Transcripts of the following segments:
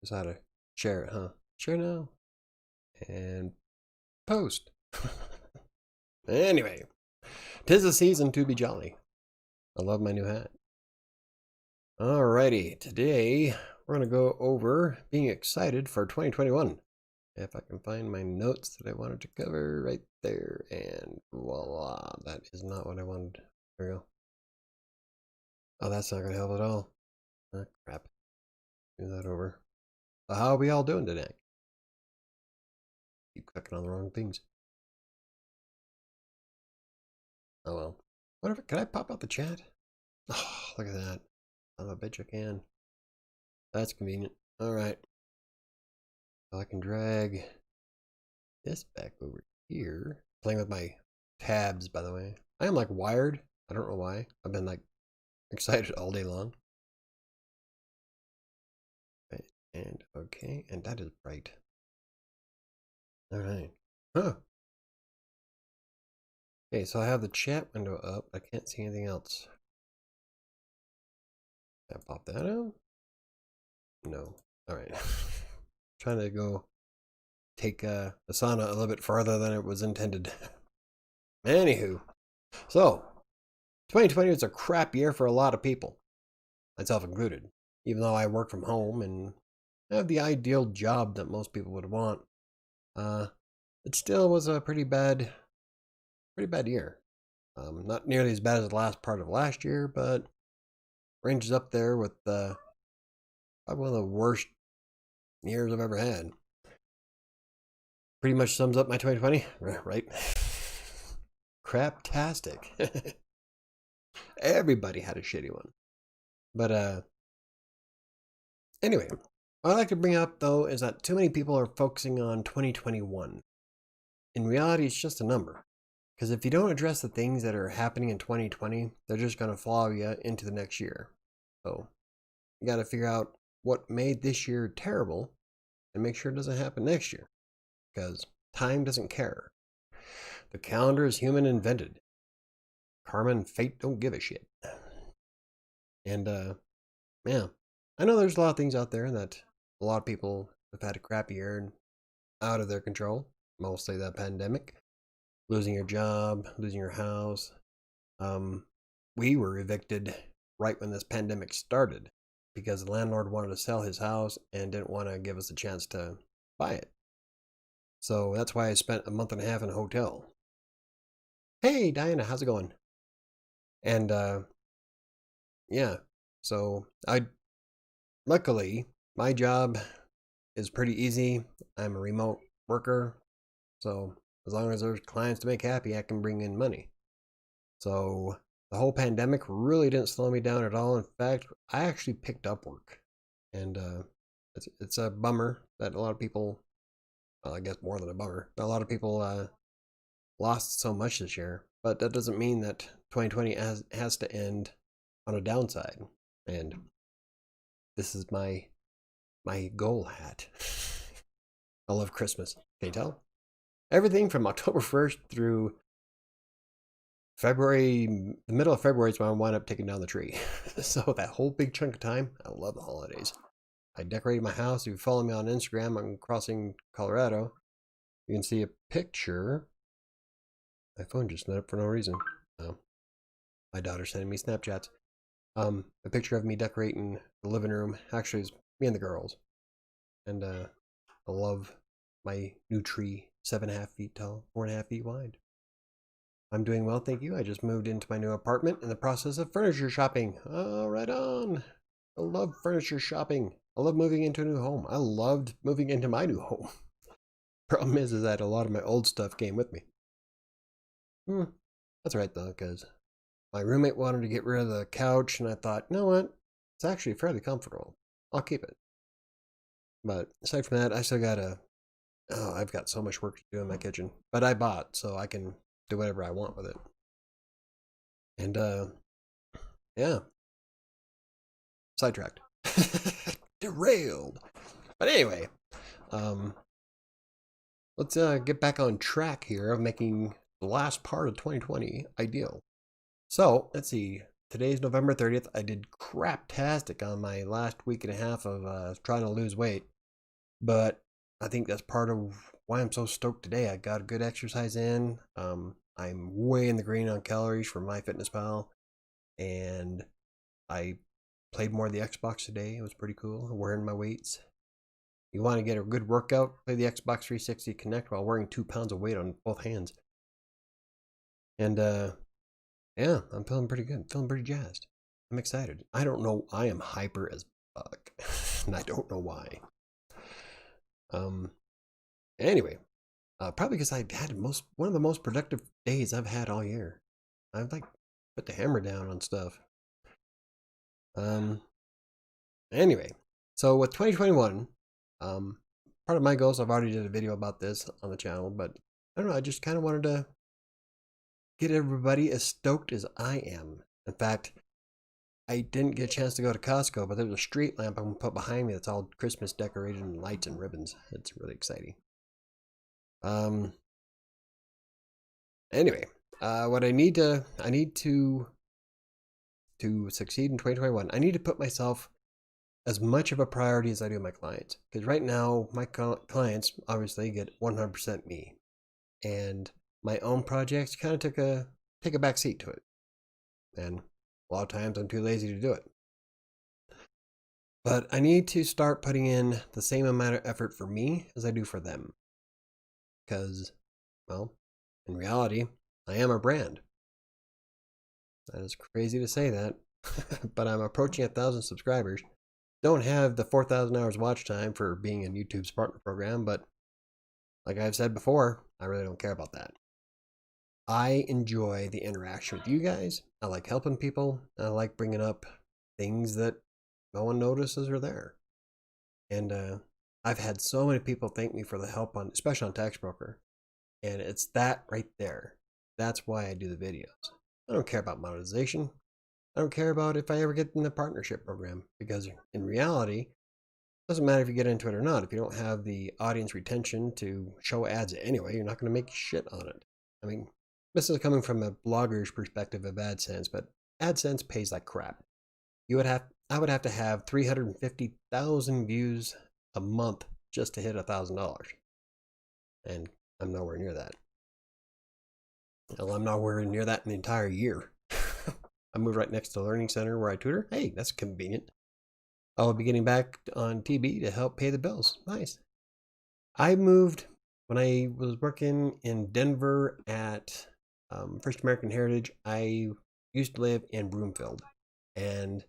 Just how to share it, huh? Share now. And post. Anyway, 'tis the season to be jolly. I love my new hat. Alrighty, today we're going to go over being excited for 2021. If I can find my notes that I wanted to cover right there, and voila, that is not what I wanted. There we go. Oh, that's not going to help at all. Oh, crap. Do that over. So how are we all doing today? Keep clicking on the wrong things. Oh well. Whatever. Can I pop out the chat? Oh, look at that. I bet you can. That's convenient. Alright. So I can drag this back over here. Playing with my tabs, by the way. I am like wired. I don't know why. I've been like excited all day long. Right. And okay. And that is bright. Alright. Huh. Okay, so I have the chat window up. I can't see anything else. Can I pop that out? No. Alright. Trying to go take the sauna a little bit farther than it was intended. Anywho, so 2020 was a crap year for a lot of people, myself included. Even though I work from home and have the ideal job that most people would want, it still was a pretty bad year. Not nearly as bad as the last part of last year, but ranges up there with probably one of the worst years I've ever had. Pretty much sums up my 2020, right? Craptastic. Everybody had a shitty one. But anyway, what I'd like to bring up though is that too many people are focusing on 2021. In reality, it's just a number. Because if you don't address the things that are happening in 2020, they're just going to follow you into the next year. So you got to figure out what made this year terrible and make sure it doesn't happen next year. Because time doesn't care. The calendar is human invented. Karma and fate don't give a shit. And yeah, I know there's a lot of things out there that a lot of people have had a crappy year and out of their control. Mostly the pandemic. Losing your job, losing your house. We were evicted right when this pandemic started because the landlord wanted to sell his house and didn't want to give us a chance to buy it. So that's why I spent a month and a half in a hotel. Hey, Diana, how's it going? And yeah, so luckily my job is pretty easy. I'm a remote worker, so as long as there's clients to make happy, I can bring in money. So the whole pandemic really didn't slow me down at all. In fact, I actually picked up work, and it's a bummer that a lot of people, well, I guess more than a bummer, but a lot of people lost so much this year. But that doesn't mean that 2020 has to end on a downside. And this is my goal hat. I love Christmas. Can you tell? Everything from October 1st through February, the middle of February is when I wind up taking down the tree. So that whole big chunk of time, I love the holidays. I decorated my house. If you follow me on Instagram, I'm crossing Colorado. You can see a picture. My phone just lit up for no reason. My daughter's sending me Snapchats. A picture of me decorating the living room. Actually, it's me and the girls. And I love my new tree. 7.5 feet tall, 4.5 feet wide. I'm doing well, thank you. I just moved into my new apartment in the process of furniture shopping. Oh, right on. I love furniture shopping. I love moving into a new home. I loved moving into my new home. Problem is that a lot of my old stuff came with me. That's right though, because my roommate wanted to get rid of the couch, and I thought, you know what? It's actually fairly comfortable. I'll keep it. But aside from that, I still gotta. Oh, I've got so much work to do in my kitchen. But I bought, so I can do whatever I want with it. And yeah. Sidetracked. Derailed. But anyway, let's get back on track here of making the last part of 2020 ideal. So let's see. today's November 30th. I did craptastic on my last week and a half of trying to lose weight. But I think that's part of why I'm so stoked today. I got a good exercise in. I'm way in the green on calories for MyFitnessPal. And I played more of the Xbox today. It was pretty cool. Wearing my weights. You want to get a good workout, play the Xbox 360 Connect while wearing 2 pounds of weight on both hands. And yeah, I'm feeling pretty good. Feeling pretty jazzed. I'm excited. I don't know. I am hyper as fuck. And I don't know why. Anyway, probably because I had one of the most productive days I've had all year. I've like put the hammer down on stuff. Anyway, so with 2021, part of my goals, I've already did a video about this on the channel, but I don't know, I just kind of wanted to get everybody as stoked as I am. In fact, I didn't get a chance to go to Costco, but there's a street lamp I'm going to put behind me that's all Christmas decorated and lights and ribbons. It's really exciting. Anyway, what I need to succeed in 2021, I need to put myself as much of a priority as I do my clients. Because right now, my clients obviously get 100% me. And my own projects kind of take a back seat to it. And a lot of times I'm too lazy to do it. But I need to start putting in the same amount of effort for me as I do for them. Because, well, in reality, I am a brand. That is crazy to say that, but I'm approaching 1,000 subscribers. Don't have the 4,000 hours watch time for being in YouTube's partner program, but like I've said before, I really don't care about that. I enjoy the interaction with you guys. I like helping people. I like bringing up things that no one notices are there. And I've had so many people thank me for the help on, especially on Tax Broker. And it's that right there. That's why I do the videos. I don't care about monetization. I don't care about if I ever get in the partnership program, because in reality, it doesn't matter if you get into it or not. If you don't have the audience retention to show ads anyway, you're not going to make shit on it. I mean, this is coming from a blogger's perspective of AdSense, but AdSense pays like crap. I would have to have 350,000 views a month just to hit $1,000. And I'm nowhere near that. Well, I'm nowhere near that in the entire year. I moved right next to the Learning Center where I tutor. Hey, that's convenient. I'll be getting back on TB to help pay the bills. Nice. I moved when I was working in Denver at First American Heritage. I used to live in Broomfield. And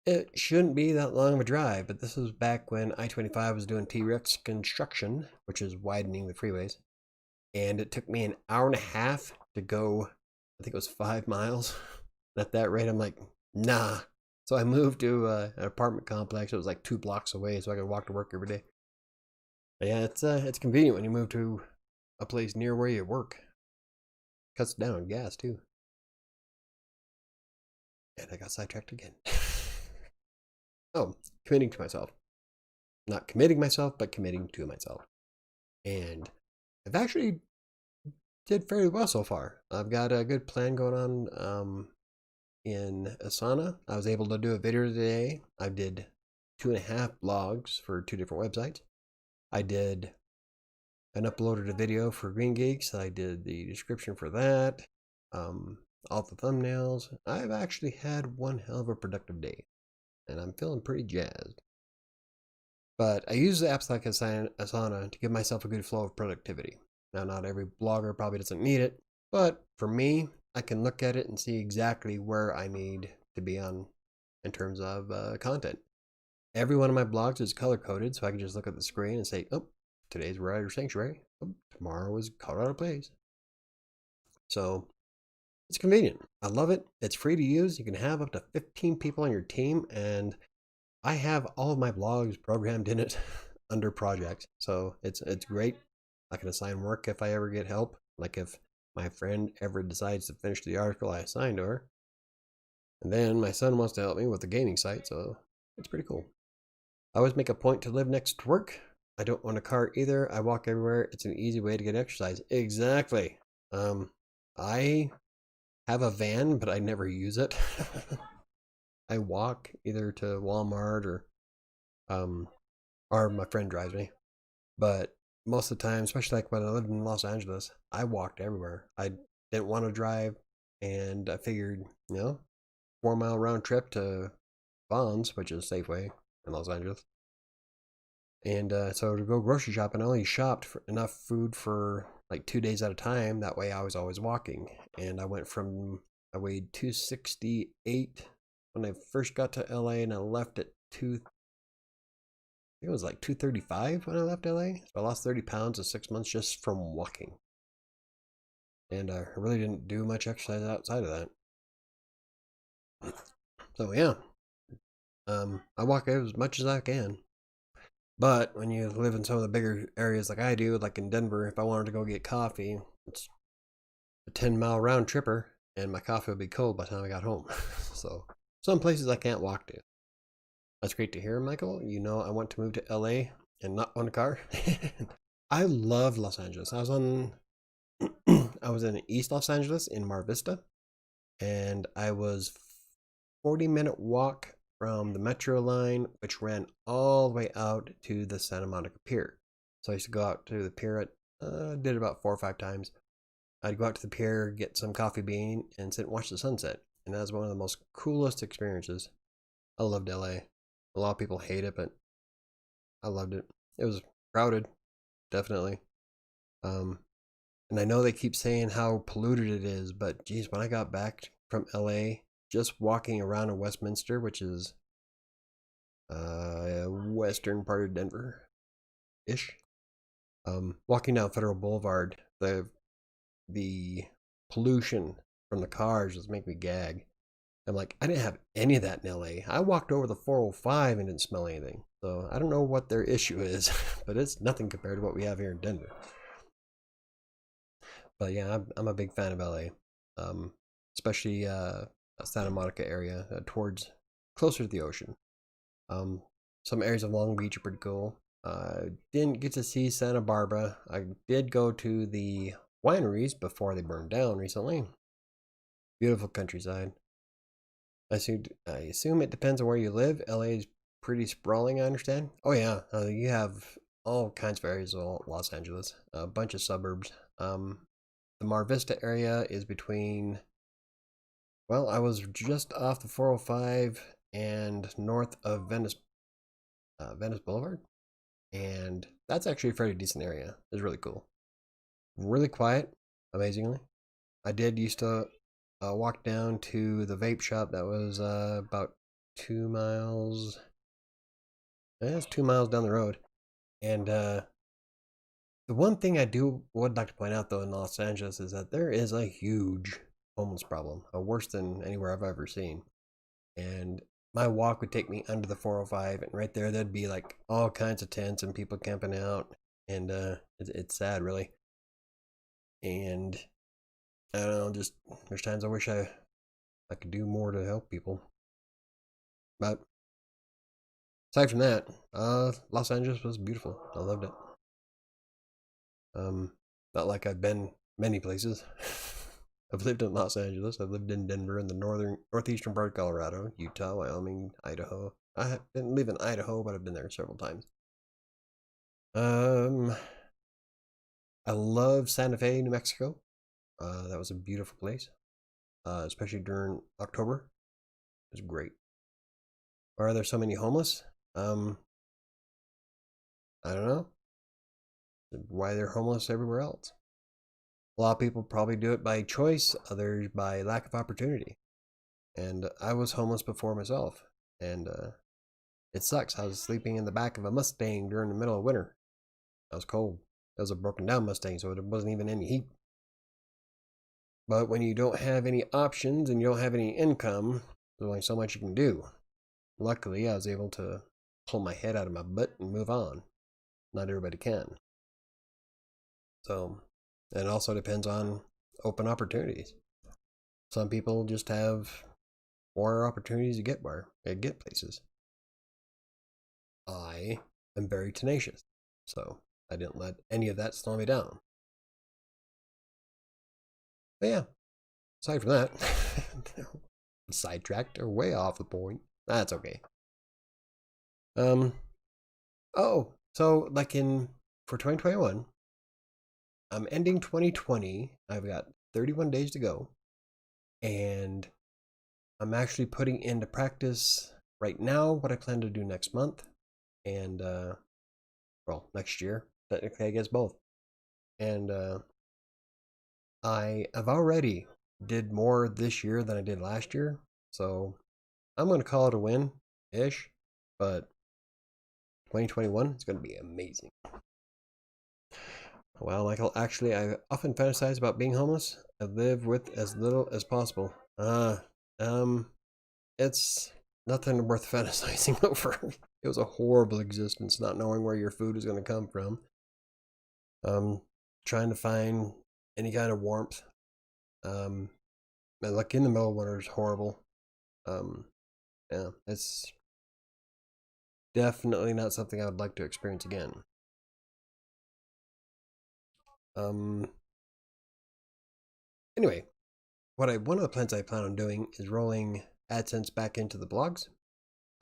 it shouldn't be that long of a drive, but this was back when I-25 was doing T-Rex construction, which is widening the freeways. And it took me an hour and a half to go, I think it was 5 miles. At that rate, I'm like, nah. So I moved to an apartment complex. It was like 2 blocks away, so I could walk to work every day. But yeah, it's convenient when you move to a place near where you work. Cuts down on gas, too. And I got sidetracked again. Oh, committing to myself. Not committing myself, but committing to myself. And I've actually did fairly well so far. I've got a good plan going on in Asana. I was able to do a video today. I did 2.5 blogs for 2 different websites. I uploaded a video for Green Geeks. I did the description for that. All the thumbnails. I've actually had one hell of a productive day. And I'm feeling pretty jazzed. But I use apps like Asana to give myself a good flow of productivity. Now, not every blogger probably doesn't need it, but for me, I can look at it and see exactly where I need to be on in terms of content. Every one of my blogs is color-coded, so I can just look at the screen and say, oh, today's WriterSanctuary. Oh, tomorrow is Colorado Plays. So it's convenient. I love it. It's free to use. You can have up to 15 people on your team, and I have all of my blogs programmed in it under projects. So it's great. I can assign work if I ever get help. Like if my friend ever decides to finish the article I assigned to her. And then my son wants to help me with the gaming site, so it's pretty cool. I always make a point to live next to work. I don't own a car either. I walk everywhere. It's an easy way to get exercise. Exactly. I have a van, but I never use it. I walk either to Walmart um or my friend drives me. But most of the time, especially like when I lived in Los Angeles, I walked everywhere. I didn't want to drive, and I figured, 4 mile round trip to Bonds, which is Safeway in Los Angeles. And so to go grocery shopping, I only shopped for enough food for like 2 days at a time. That way I was always walking. And I weighed 268 when I first got to LA, and I left at it was like 235 when I left LA. So I lost 30 pounds in 6 months just from walking. And I really didn't do much exercise outside of that. So yeah, I walk as much as I can. But when you live in some of the bigger areas like I do, like in Denver, if I wanted to go get coffee, it's a 10-mile round tripper, and my coffee would be cold by the time I got home. So some places I can't walk to. That's great to hear, Michael. You know I want to move to LA and not own a car. I love Los Angeles. I was in East Los Angeles in Mar Vista, and I was 40-minute walk from the metro line, which ran all the way out to the Santa Monica Pier. So I used to go out to the pier did about 4 or 5 times. I'd go out to the pier, get some coffee bean, and sit and watch the sunset. And that was one of the most coolest experiences. I loved LA. A lot of people hate it, but I loved it. It was crowded, definitely. And I know they keep saying how polluted it is, but geez, when I got back from LA, just walking around in Westminster, which is western part of Denver ish, walking down Federal Boulevard, the pollution from the cars just make me gag. I'm like, I didn't have any of that in LA. I walked over the 405 and didn't smell anything. So I don't know what their issue is, but it's nothing compared to what we have here in Denver. But yeah, I'm a big fan of LA, especially Santa Monica area, towards closer to the ocean. Some areas of Long Beach are pretty cool. Didn't get to see Santa Barbara. I did go to the wineries before they burned down recently. Beautiful countryside. I assume it depends on where you live. LA is pretty sprawling, I understand. Oh yeah, you have all kinds of areas of Los Angeles. A bunch of suburbs. The Mar Vista area is between. Well, I was just off the 405 and north of Venice Boulevard, and that's actually a fairly decent area. It's really cool. Really quiet, amazingly. I did used to walk down to the vape shop that was about 2 miles. It's 2 miles down the road. And the one thing would like to point out though in Los Angeles is that there is a huge homeless problem, worse than anywhere I've ever seen. And my walk would take me under the 405, and right there'd be like all kinds of tents and people camping out, and it's sad, really. And I don't know, just there's times I wish I could do more to help people. But aside from that, Los Angeles was beautiful. I loved it. Not like I've been many places. I've lived in Los Angeles. I've lived in Denver, in the northeastern part of Colorado, Utah, Wyoming, Idaho. I didn't live in Idaho, but I've been there several times. I love Santa Fe, New Mexico. That was a beautiful place, especially during October. It was great. Why are there so many homeless? I don't know. Why they're homeless everywhere else. A lot of people probably do it by choice, others by lack of opportunity. And I was homeless before myself, and it sucks. I was sleeping in the back of a Mustang during the middle of winter. I was cold. It was a broken down Mustang, so it wasn't even any heat. But when you don't have any options and you don't have any income, there's only so much you can do. Luckily, I was able to pull my head out of my butt and move on. Not everybody can. So, it also depends on open opportunities. Some people just have more opportunities to get places. I am very tenacious, so I didn't let any of that slow me down. But yeah, aside from that, sidetracked or way off the point. That's okay. Oh, so like for 2021, I'm ending 2020. I've got 31 days to go, and I'm actually putting into practice right now what I plan to do next month, and well, next year. Technically, I guess both. And I have already did more this year than I did last year, so I'm gonna call it a win, ish. But 2021 is gonna be amazing. Well, Michael, actually, I often fantasize about being homeless. I live with as little as possible. Um, it's nothing worth fantasizing over. It was a horrible existence, not knowing where your food is going to come from. Trying to find any kind of warmth. And like in the middle of winter is horrible. Yeah, it's definitely not something I would like to experience again. Anyway, one of the plans I plan on doing is rolling AdSense back into the blogs.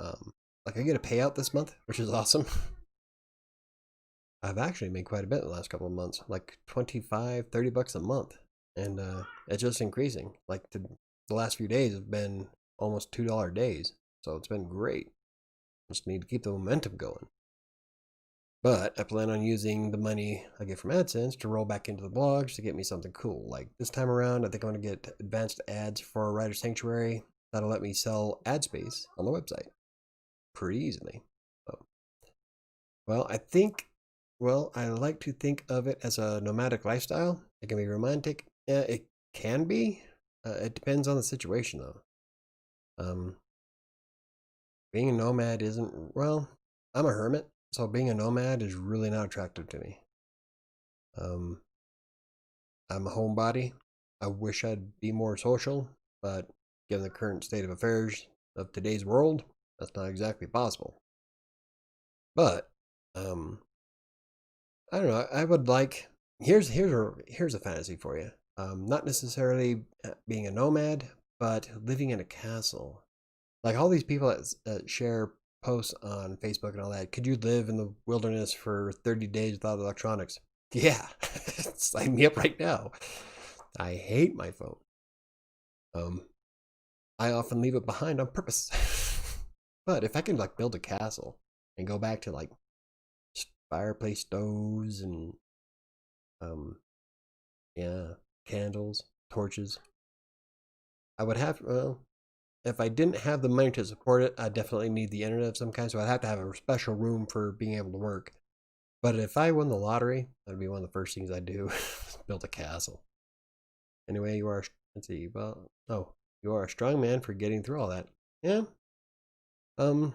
Like I get a payout this month, which is awesome. I've actually made quite a bit in the last couple of months, like 25, 30 bucks a month. And it's just increasing. Like the last few days have been almost $2 days. So it's been great. Just need to keep the momentum going. But I plan on using the money I get from AdSense to roll back into the blogs to get me something cool. Like this time around, I think I'm going to get advanced ads for WriterSanctuary. That'll let me sell ad space on the website pretty easily. So, well, I like to think of it as a nomadic lifestyle. It can be romantic. Yeah, it can be. It depends on the situation, though. Being a nomad isn't, well, I'm a hermit, so being a nomad is really not attractive to me. I'm a homebody. I wish I'd be more social, but given the current state of affairs of today's world, that's not exactly possible. But I don't know. I would like here's a fantasy for you. Not necessarily being a nomad, but living in a castle. Like all these people that share posts on Facebook and all that. Could you live in the wilderness for 30 days without electronics? Yeah, sign me up right now. I hate my phone. I often leave it behind on purpose. But if I can like build a castle and go back to like fireplace stoves and yeah, candles, torches, I would have, well, if I didn't have the money to support it, I definitely need the internet of some kind, so I'd have to have a special room for being able to work. But if I won the lottery, that'd be one of the first things I'd do: build a castle. Anyway, let's see. Well, oh, you are a strong man for getting through all that. Yeah. Um.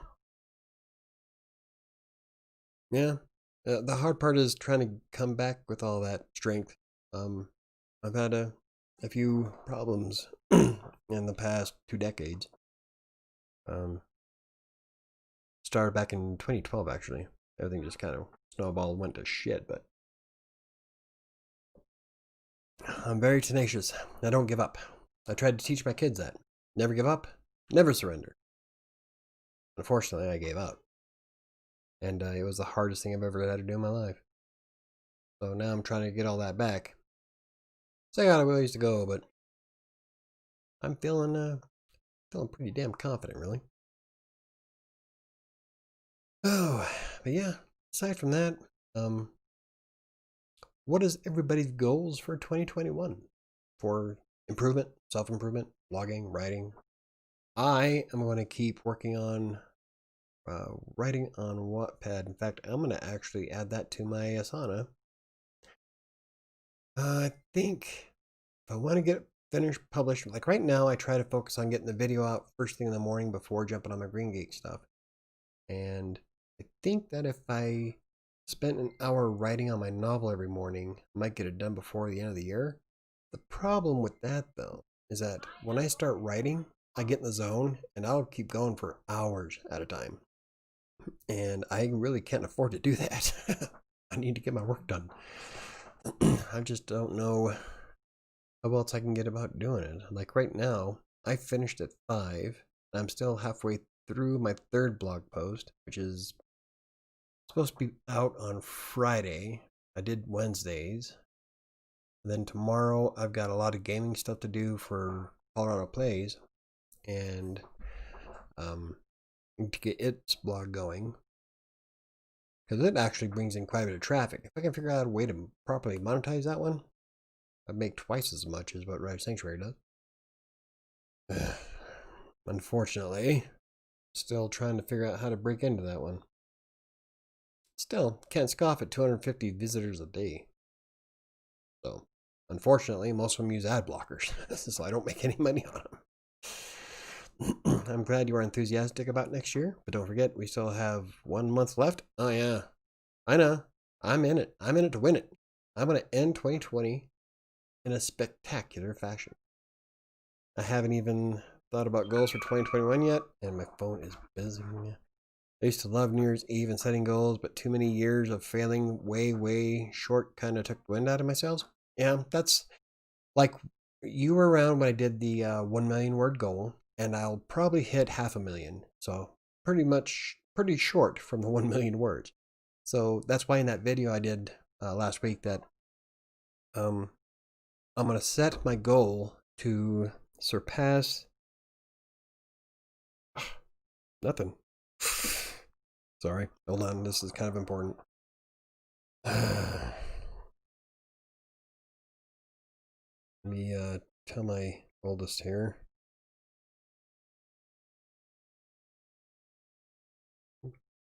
Yeah. The hard part is trying to come back with all that strength. I've had a few problems in the past 2 decades. Started back in 2012, actually. Everything just kind of snowballed, went to shit, but I'm very tenacious. I don't give up. I tried to teach my kids that. Never give up, never surrender. Unfortunately, I gave up. And it was the hardest thing I've ever had to do in my life. So now I'm trying to get all that back. So I got a ways to go, but I'm feeling pretty damn confident, really. Oh, but yeah, aside from that, what is everybody's goals for 2021? For improvement, self-improvement, blogging, writing? I am going to keep working on writing on Wattpad. In fact, I'm going to actually add that to my Asana. I think if I want to get finished published, like right now, I try to focus on getting the video out first thing in the morning before jumping on my Green Geek stuff. And I think that if I spent an hour writing on my novel every morning, I might get it done before the end of the year. The problem with that, though, is that when I start writing, I get in the zone and I'll keep going for hours at a time. And I really can't afford to do that. I need to get my work done. I just don't know how else I can get about doing it. Like right now, I finished at 5. I'm still halfway through my third blog post, which is supposed to be out on Friday. I did Wednesdays. Then tomorrow, I've got a lot of gaming stuff to do for Colorado Plays, and to get its blog going, because it actually brings in quite a bit of traffic. If I can figure out a way to properly monetize that one, I'd make twice as much as what WriterSanctuary does. Unfortunately, still trying to figure out how to break into that one. Still, can't scoff at 250 visitors a day. So, unfortunately, most of them use ad blockers, so I don't make any money on them. I'm glad you are enthusiastic about next year, but don't forget, we still have 1 month left. Oh, yeah. I know. I'm in it. I'm in it to win it. I'm going to end 2020 in a spectacular fashion. I haven't even thought about goals for 2021 yet, and my phone is buzzing. I used to love New Year's Eve and setting goals, but too many years of failing way short kind of took the wind out of my sails. Yeah, that's like you were around when I did the 1 million word goal, and I'll probably hit 500,000. So pretty short from the 1 million words. So that's why in that video I did last week that I'm going to set my goal to surpass nothing. Sorry, hold on. This is kind of important. Let me tell my oldest here.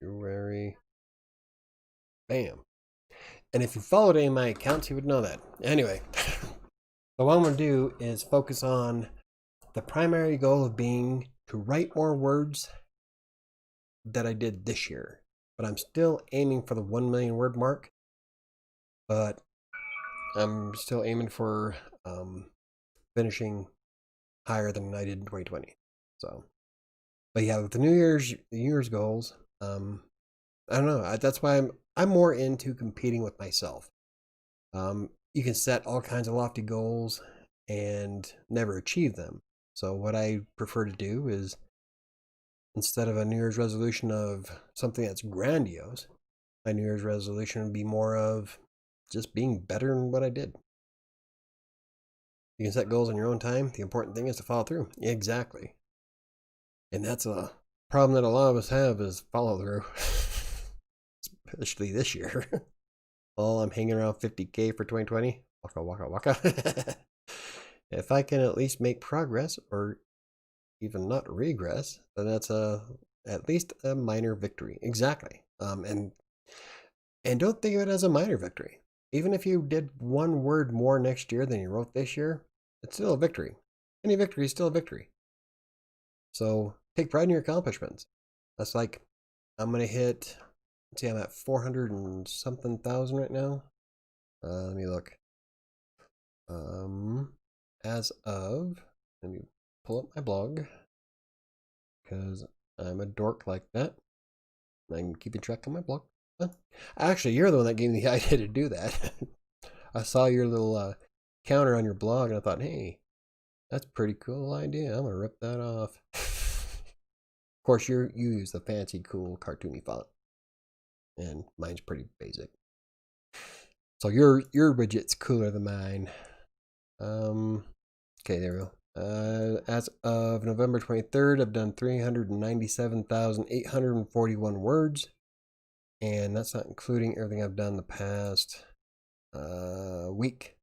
February. Bam. And if you followed any of my accounts, you would know that. Anyway, so what I'm going to do is focus on the primary goal of being to write more words that I did this year. But I'm still aiming for the 1 million word mark. But I'm still aiming for finishing higher than I did in 2020. So, but yeah, with the New Year's goals, I don't know. That's why I'm more into competing with myself. You can set all kinds of lofty goals and never achieve them. So what I prefer to do is, instead of a New Year's resolution of something that's grandiose, my New Year's resolution would be more of just being better in what I did. You can set goals on your own time. The important thing is to follow through. Exactly. And that's a problem that a lot of us have, is follow through. Especially this year. Well, I'm hanging around 50K for 2020. Waka. If I can at least make progress, or even not regress, then that's at least a minor victory. Exactly. And don't think of it as a minor victory. Even if you did 1 word more next year than you wrote this year, it's still a victory. Any victory is still a victory. So take pride in your accomplishments. That's like, I'm going to hit, let's see, I'm at 400 and something thousand right now. Let me look. As of, let me pull up my blog, because I'm a dork like that. I'm keeping track of my blog. Actually, you're the one that gave me the idea to do that. I saw your little counter on your blog, and I thought, hey, that's a pretty cool idea. I'm going to rip that off. Of course, you use the fancy, cool, cartoony font. And mine's pretty basic. So your widget's cooler than mine. Okay, there we go. As of November 23rd, I've done 397,841 words. And that's not including everything I've done the past week.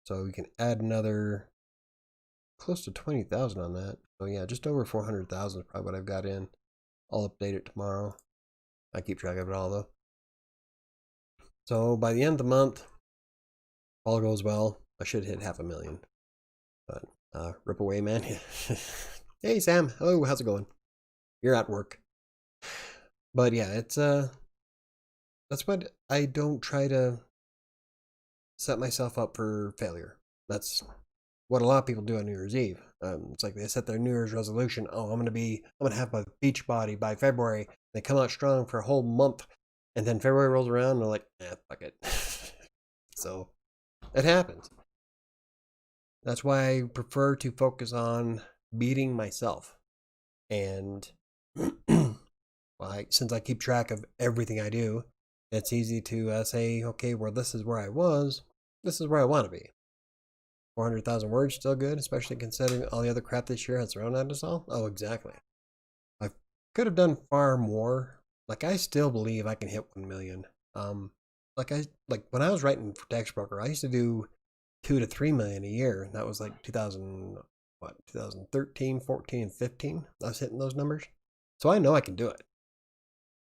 So we can add another close to 20,000 on that. So yeah, just over 400,000 is probably what I've got in. I'll update it tomorrow. I keep track of it all though. So by the end of the month, all goes well, I should hit 500,000. But rip away, man. Hey Sam, hello, how's it going? You're at work. But yeah, it's that's what I don't try to set myself up for failure. That's what a lot of people do on New Year's Eve. It's like they set their New Year's resolution. Oh, I'm gonna have my beach body by February. They come out strong for a whole month, and then February rolls around, and they're like, fuck it. So it happens. That's why I prefer to focus on beating myself. And well, since I keep track of everything I do, it's easy to say, okay, well, this is where I was. This is where I want to be. 400,000 words, still good, especially considering all the other crap this year has thrown at us all. Oh, exactly. I could have done far more. Like, I still believe I can hit 1 million. Like when I was writing for Tax Broker, I used to do 2 to 3 million a year. That was like 2013, 14, and 15. I was hitting those numbers. So I know I can do it.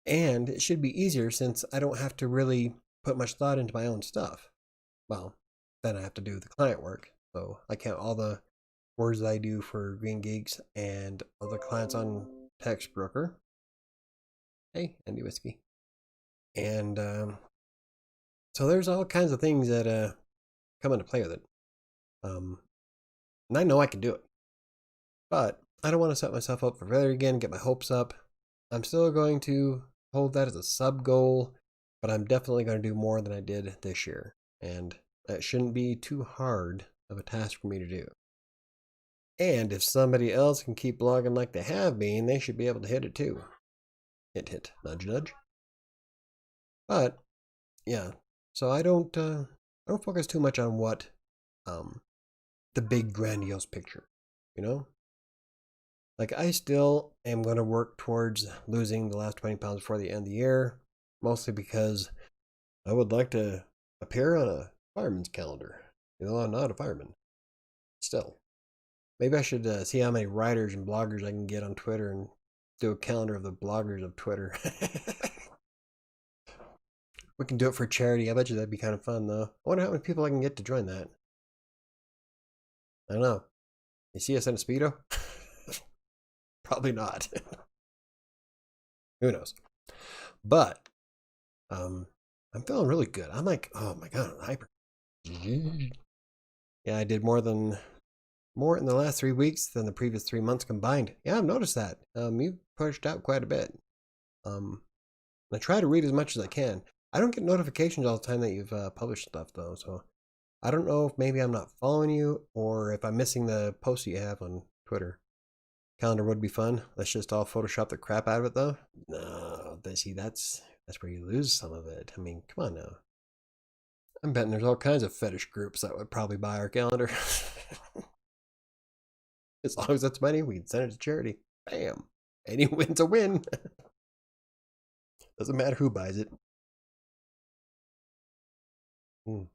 And it should be easier since I don't have to really put much thought into my own stuff. Well, then I have to do the client work. So I count all the words that I do for Green Geeks and other clients on Tax Broker. Hey, Andy Whiskey. And so there's all kinds of things that come into play with it. And I know I can do it. But I don't want to set myself up for failure again, get my hopes up. I'm still going to hold that as a sub goal, but I'm definitely going to do more than I did this year. And that shouldn't be too hard of a task for me to do. And if somebody else can keep blogging like they have been, they should be able to hit it too. Hit, nudge, nudge. But yeah, so I don't focus too much on what the big grandiose picture, you know. Like, I still am going to work towards losing the last 20 pounds before the end of the year, mostly because I would like to appear on a fireman's calendar. You know, I'm not a fireman. Still. Maybe I should see how many writers and bloggers I can get on Twitter and do a calendar of the bloggers of Twitter. We can do it for charity. I bet you that'd be kind of fun, though. I wonder how many people I can get to join that. I don't know. You see us in a Speedo? Probably not. Who knows? But I'm feeling really good. I'm like, oh my god, I'm hyper. Yeah, I did more in the last 3 weeks than the previous 3 months combined. Yeah, I've noticed that. You've pushed out quite a bit. I try to read as much as I can. I don't get notifications all the time that you've published stuff though, so I don't know if maybe I'm not following you or if I'm missing the posts you have on Twitter. Calendar would be fun. Let's just all Photoshop the crap out of it though. No, see, that's where you lose some of it. I mean, come on now. I'm betting there's all kinds of fetish groups that would probably buy our calendar. As long as it's money, we can send it to charity. Bam. Any win's a win. Doesn't matter who buys it. No,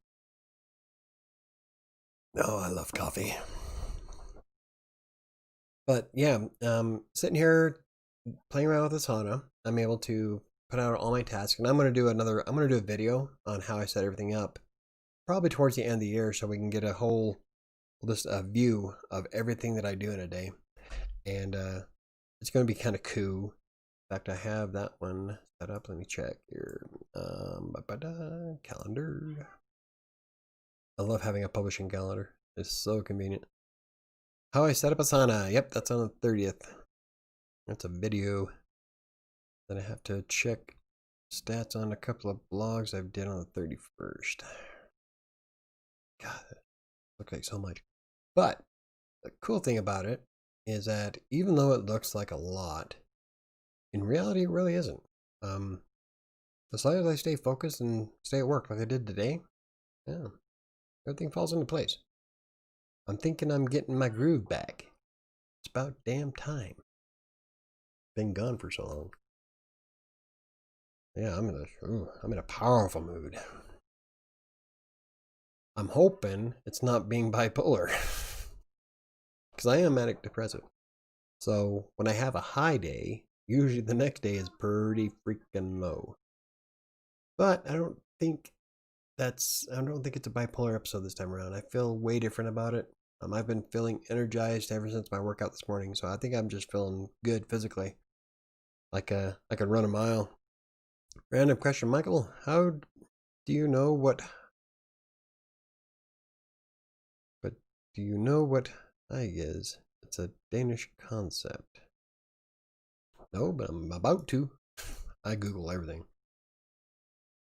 I love coffee. But yeah, sitting here playing around with Asana, I'm able to put out all my tasks, and I'm gonna do a video on how I set everything up, probably towards the end of the year, so we can get a whole just a view of everything that I do in a day, and it's gonna be kind of cool. In fact, I have that one set up. Let me check here. Calendar. I love having a publishing calendar. It's so convenient. How I set up Asana. Yep, that's on the 30th. That's a video. Then I have to check stats on a couple of blogs I've did on the 31st. God, that looks like so much. But the cool thing about it is that even though it looks like a lot, in reality, it really isn't. As long as I stay focused and stay at work like I did today, yeah, everything falls into place. I'm thinking I'm getting my groove back. It's about damn time. Been gone for so long. Yeah, I'm in a powerful mood. I'm hoping it's not being bipolar, because I am manic depressive. So when I have a high day, usually the next day is pretty freaking low. But I don't think it's a bipolar episode this time around. I feel way different about it. I've been feeling energized ever since my workout this morning, so I think I'm just feeling good physically. Like I could run a mile. Random question, Michael. How do you know what? But do you know what Eig is? It's a Danish concept. No, but I'm about to. I Google everything.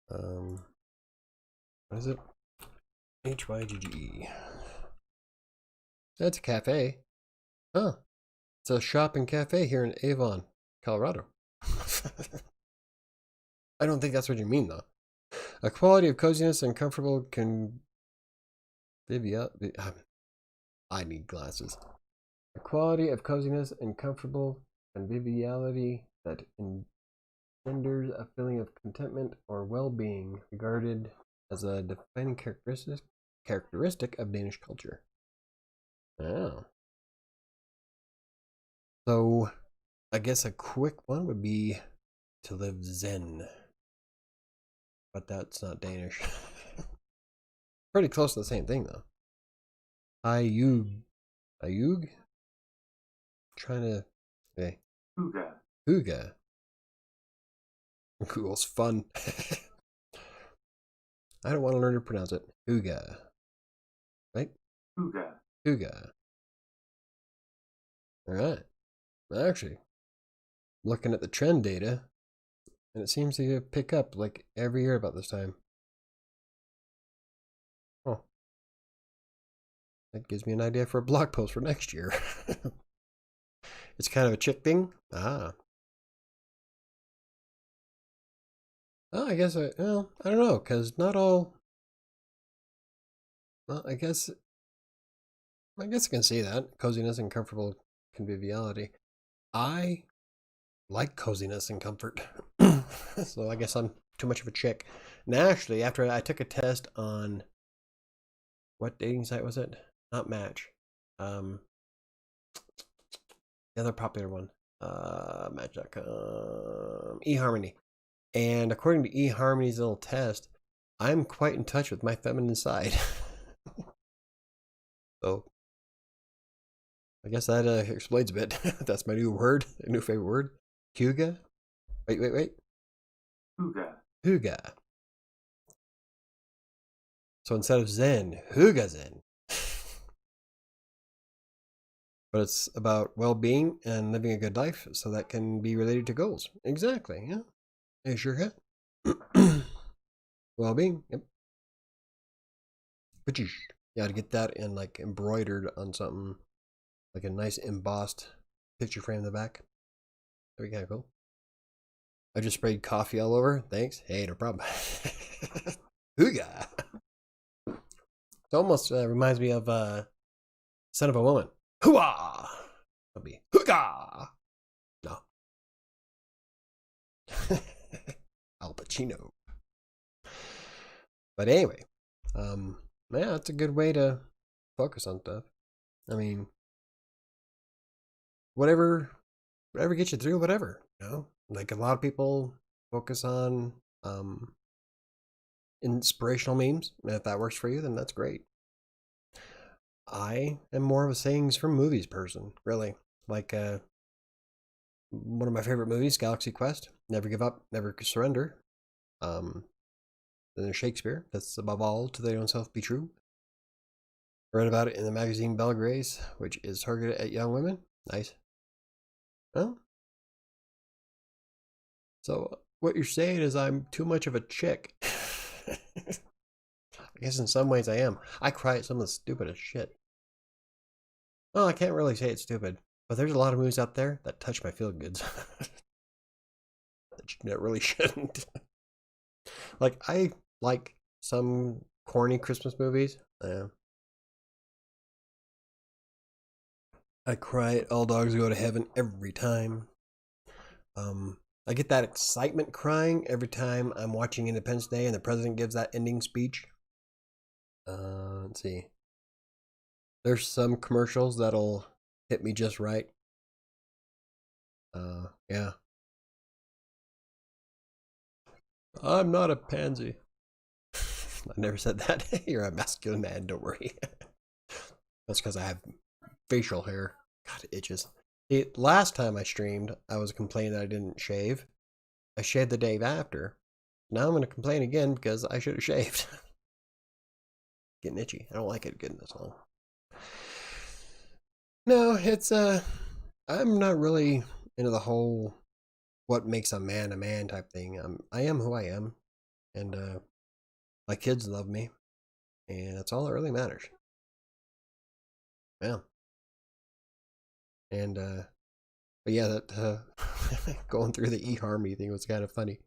What is it? HYGGE. That's a cafe. Oh, it's a shop and cafe here in Avon, Colorado. I don't think that's what you mean, though. A quality of coziness and comfortable conviviality. I need glasses. A quality of coziness and comfortable conviviality that engenders a feeling of contentment or well-being, regarded as a defining characteristic of Danish culture. Oh. So, I guess a quick one would be to live zen. But that's not Danish. Pretty close to the same thing, though. Ayug. Ayug? Trying to. Okay. Huga. Huga. Google's fun. I don't want to learn to pronounce it. Huga. Right? Huga. Huga. Alright. Actually, looking at the trend data, and it seems to pick up like every year about this time. Oh. That gives me an idea for a blog post for next year. It's kind of a chick thing. Ah. Oh, I guess I don't know, because not all. Well, I guess I can see that coziness and comfortable conviviality. I like coziness and comfort, so I guess I'm too much of a chick. And actually, after I took a test on what dating site was it? Not Match. The other popular one, Match.com, eHarmony. And according to eHarmony's little test, I'm quite in touch with my feminine side. So I guess that explains a bit. That's my new word, a new favorite word. Huga? Wait. Huga. Huga. So instead of Zen, Huga Zen. But it's about well-being and living a good life, so that can be related to goals. Exactly, yeah. You sure can. Well-being, yep. But you got to get that in like embroidered on something, like a nice embossed picture frame in the back. That'd be kind of cool. I just sprayed coffee all over. Thanks. Hey, no problem. Hooga. It almost reminds me of Son of a Woman. Hooah! That'll be hooga. No. Al Pacino. But anyway, yeah, it's a good way to focus on stuff. I mean, whatever gets you through, whatever. You know, like a lot of people focus on inspirational memes. And if that works for you, then that's great. I am more of a sayings from movies person, really. Like one of my favorite movies, Galaxy Quest. Never give up, never surrender. Then there's Shakespeare. That's above all to their own self be true. I read about it in the magazine Belle Grace, which is targeted at young women. Nice. Well, so what you're saying is I'm too much of a chick. I guess in some ways I am. I cry at some of the stupidest shit. Well, I can't really say it's stupid, but there's a lot of movies out there that touch my feel goods. That really shouldn't. Like, I like some corny Christmas movies. I cry at All Dogs Go to Heaven every time. I get that excitement crying every time I'm watching Independence Day and the president gives that ending speech. Let's see. There's some commercials that'll hit me just right. Yeah. I'm not a pansy. I never said that. You're a masculine man, don't worry. That's because I have facial hair. God, it itches. See, last time I streamed, I was complaining that I didn't shave. I shaved the day after. Now I'm going to complain again because I should have shaved. Getting itchy. I don't like it getting this long. No, it's I'm not really into the whole what makes a man type thing. I am who I am, and my kids love me, and that's all that really matters. Yeah. And but yeah, that going through the eHarmony thing was kind of funny.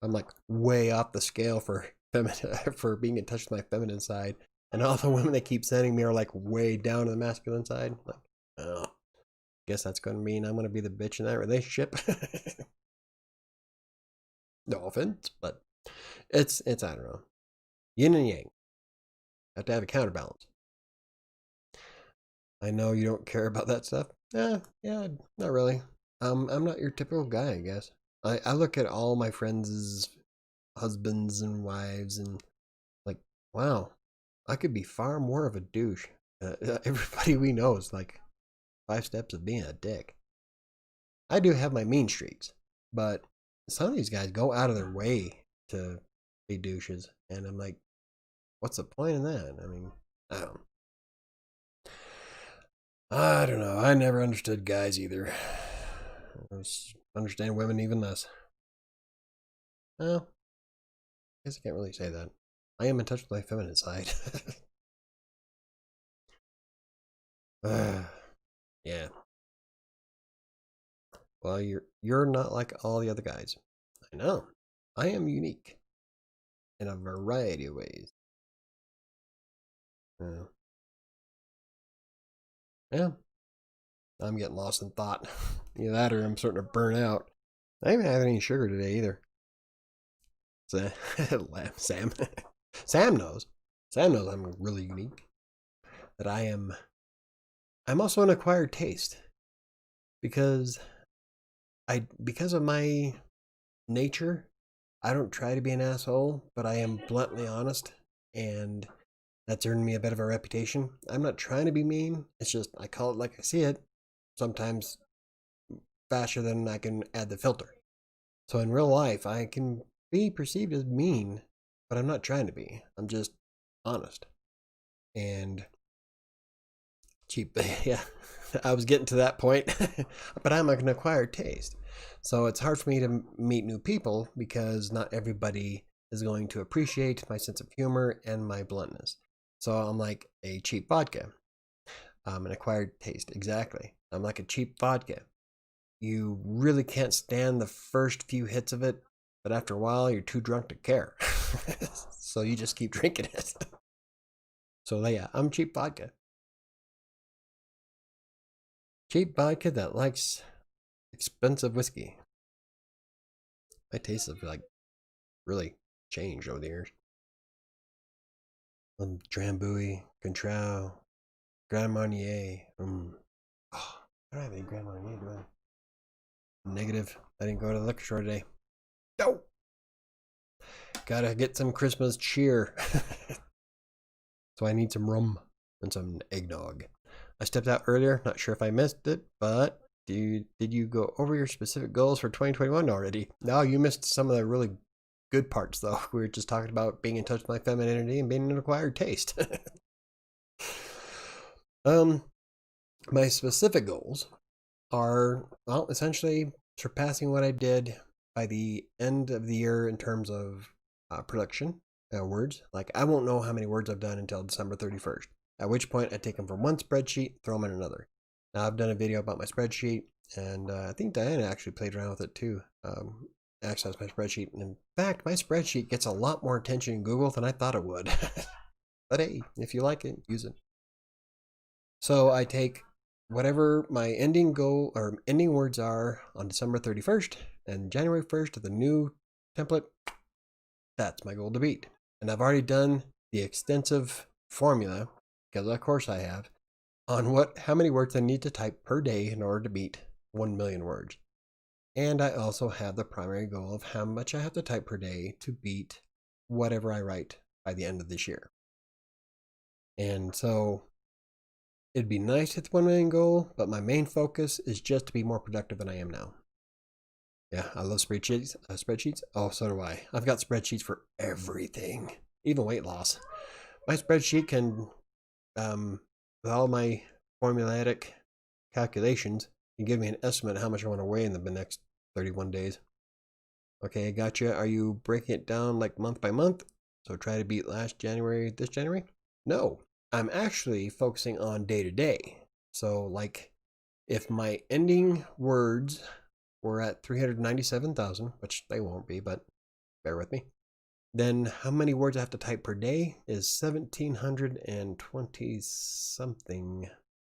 I'm like way off the scale for feminine for being in touch with my feminine side, and all the women they keep sending me are like way down to the masculine side. Like, oh, guess that's going to mean I'm going to be the bitch in that relationship. No offense, but it's I don't know, yin and yang. Have to have a counterbalance. I know you don't care about that stuff. Yeah, not really. I'm not your typical guy, I guess. I look at all my friends' husbands and wives and like, wow, I could be far more of a douche. Everybody we know is like 5 steps of being a dick. I do have my mean streaks, but some of these guys go out of their way to be douches, and I'm like, what's the point in that? I mean, I don't, I don't know. I never understood guys either. I understand women even less. Well, I guess I can't really say that. I am in touch with my feminine side. Yeah. Well, you're not like all the other guys. I know. I am unique in a variety of ways. Yeah. Yeah. I'm getting lost in thought. Either that or I'm starting to burn out. I haven't had any sugar today either. So, Sam. Sam knows. Sam knows I'm really unique. That I'm also an acquired taste. Because because of my nature, I don't try to be an asshole, but I am bluntly honest, and that's earned me a bit of a reputation. I'm not trying to be mean. It's just I call it like I see it. Sometimes faster than I can add the filter. So in real life, I can be perceived as mean, but I'm not trying to be. I'm just honest and cheap. Yeah, I was getting to that point, but I'm an acquired taste. So it's hard for me to meet new people because not everybody is going to appreciate my sense of humor and my bluntness. So I'm like a cheap vodka. I'm an acquired taste. Exactly. I'm like a cheap vodka. You really can't stand the first few hits of it, but after a while, you're too drunk to care. So you just keep drinking it. So yeah, I'm cheap vodka. Cheap vodka that likes expensive whiskey. My tastes have like really changed over the years. Drambuie, Contrao, Grand Marnier. Oh, I don't have any Grand Marnier, do I? Negative. I didn't go to the liquor store today. No. Gotta get some Christmas cheer. So I need some rum and some eggnog. I stepped out earlier. Not sure if I missed it, but did you go over your specific goals for 2021 already? No, you missed some of the really good parts, though. We were just talking about being in touch with my femininity and being an acquired taste. My specific goals are, well, essentially surpassing what I did by the end of the year in terms of production words. Like, I won't know how many words I've done until December 31st, at which point I take them from one spreadsheet, throw them in another. Now, I've done a video about my spreadsheet, and I think Diana actually played around with it too. Access my spreadsheet. And in fact, my spreadsheet gets a lot more attention in Google than I thought it would. But hey, if you like it, use it. So I take whatever my ending goal or ending words are on December 31st and January 1st of the new template. That's my goal to beat. And I've already done the extensive formula, because of course I have, on how many words I need to type per day in order to beat 1 million words. And I also have the primary goal of how much I have to type per day to beat whatever I write by the end of this year. And so it'd be nice to hit the 1 million goal, but my main focus is just to be more productive than I am now. Yeah, I love spreadsheets. Oh, so do I. I've got spreadsheets for everything, even weight loss. My spreadsheet can, with all my formulatic calculations, can give me an estimate of how much I want to weigh in the next 31 days. Okay, gotcha. Are you breaking it down like month by month? So try to beat last January, this January? No. I'm actually focusing on day to day. So, like, if my ending words were at 397,000, which they won't be, but bear with me, then how many words I have to type per day is 1,720 something.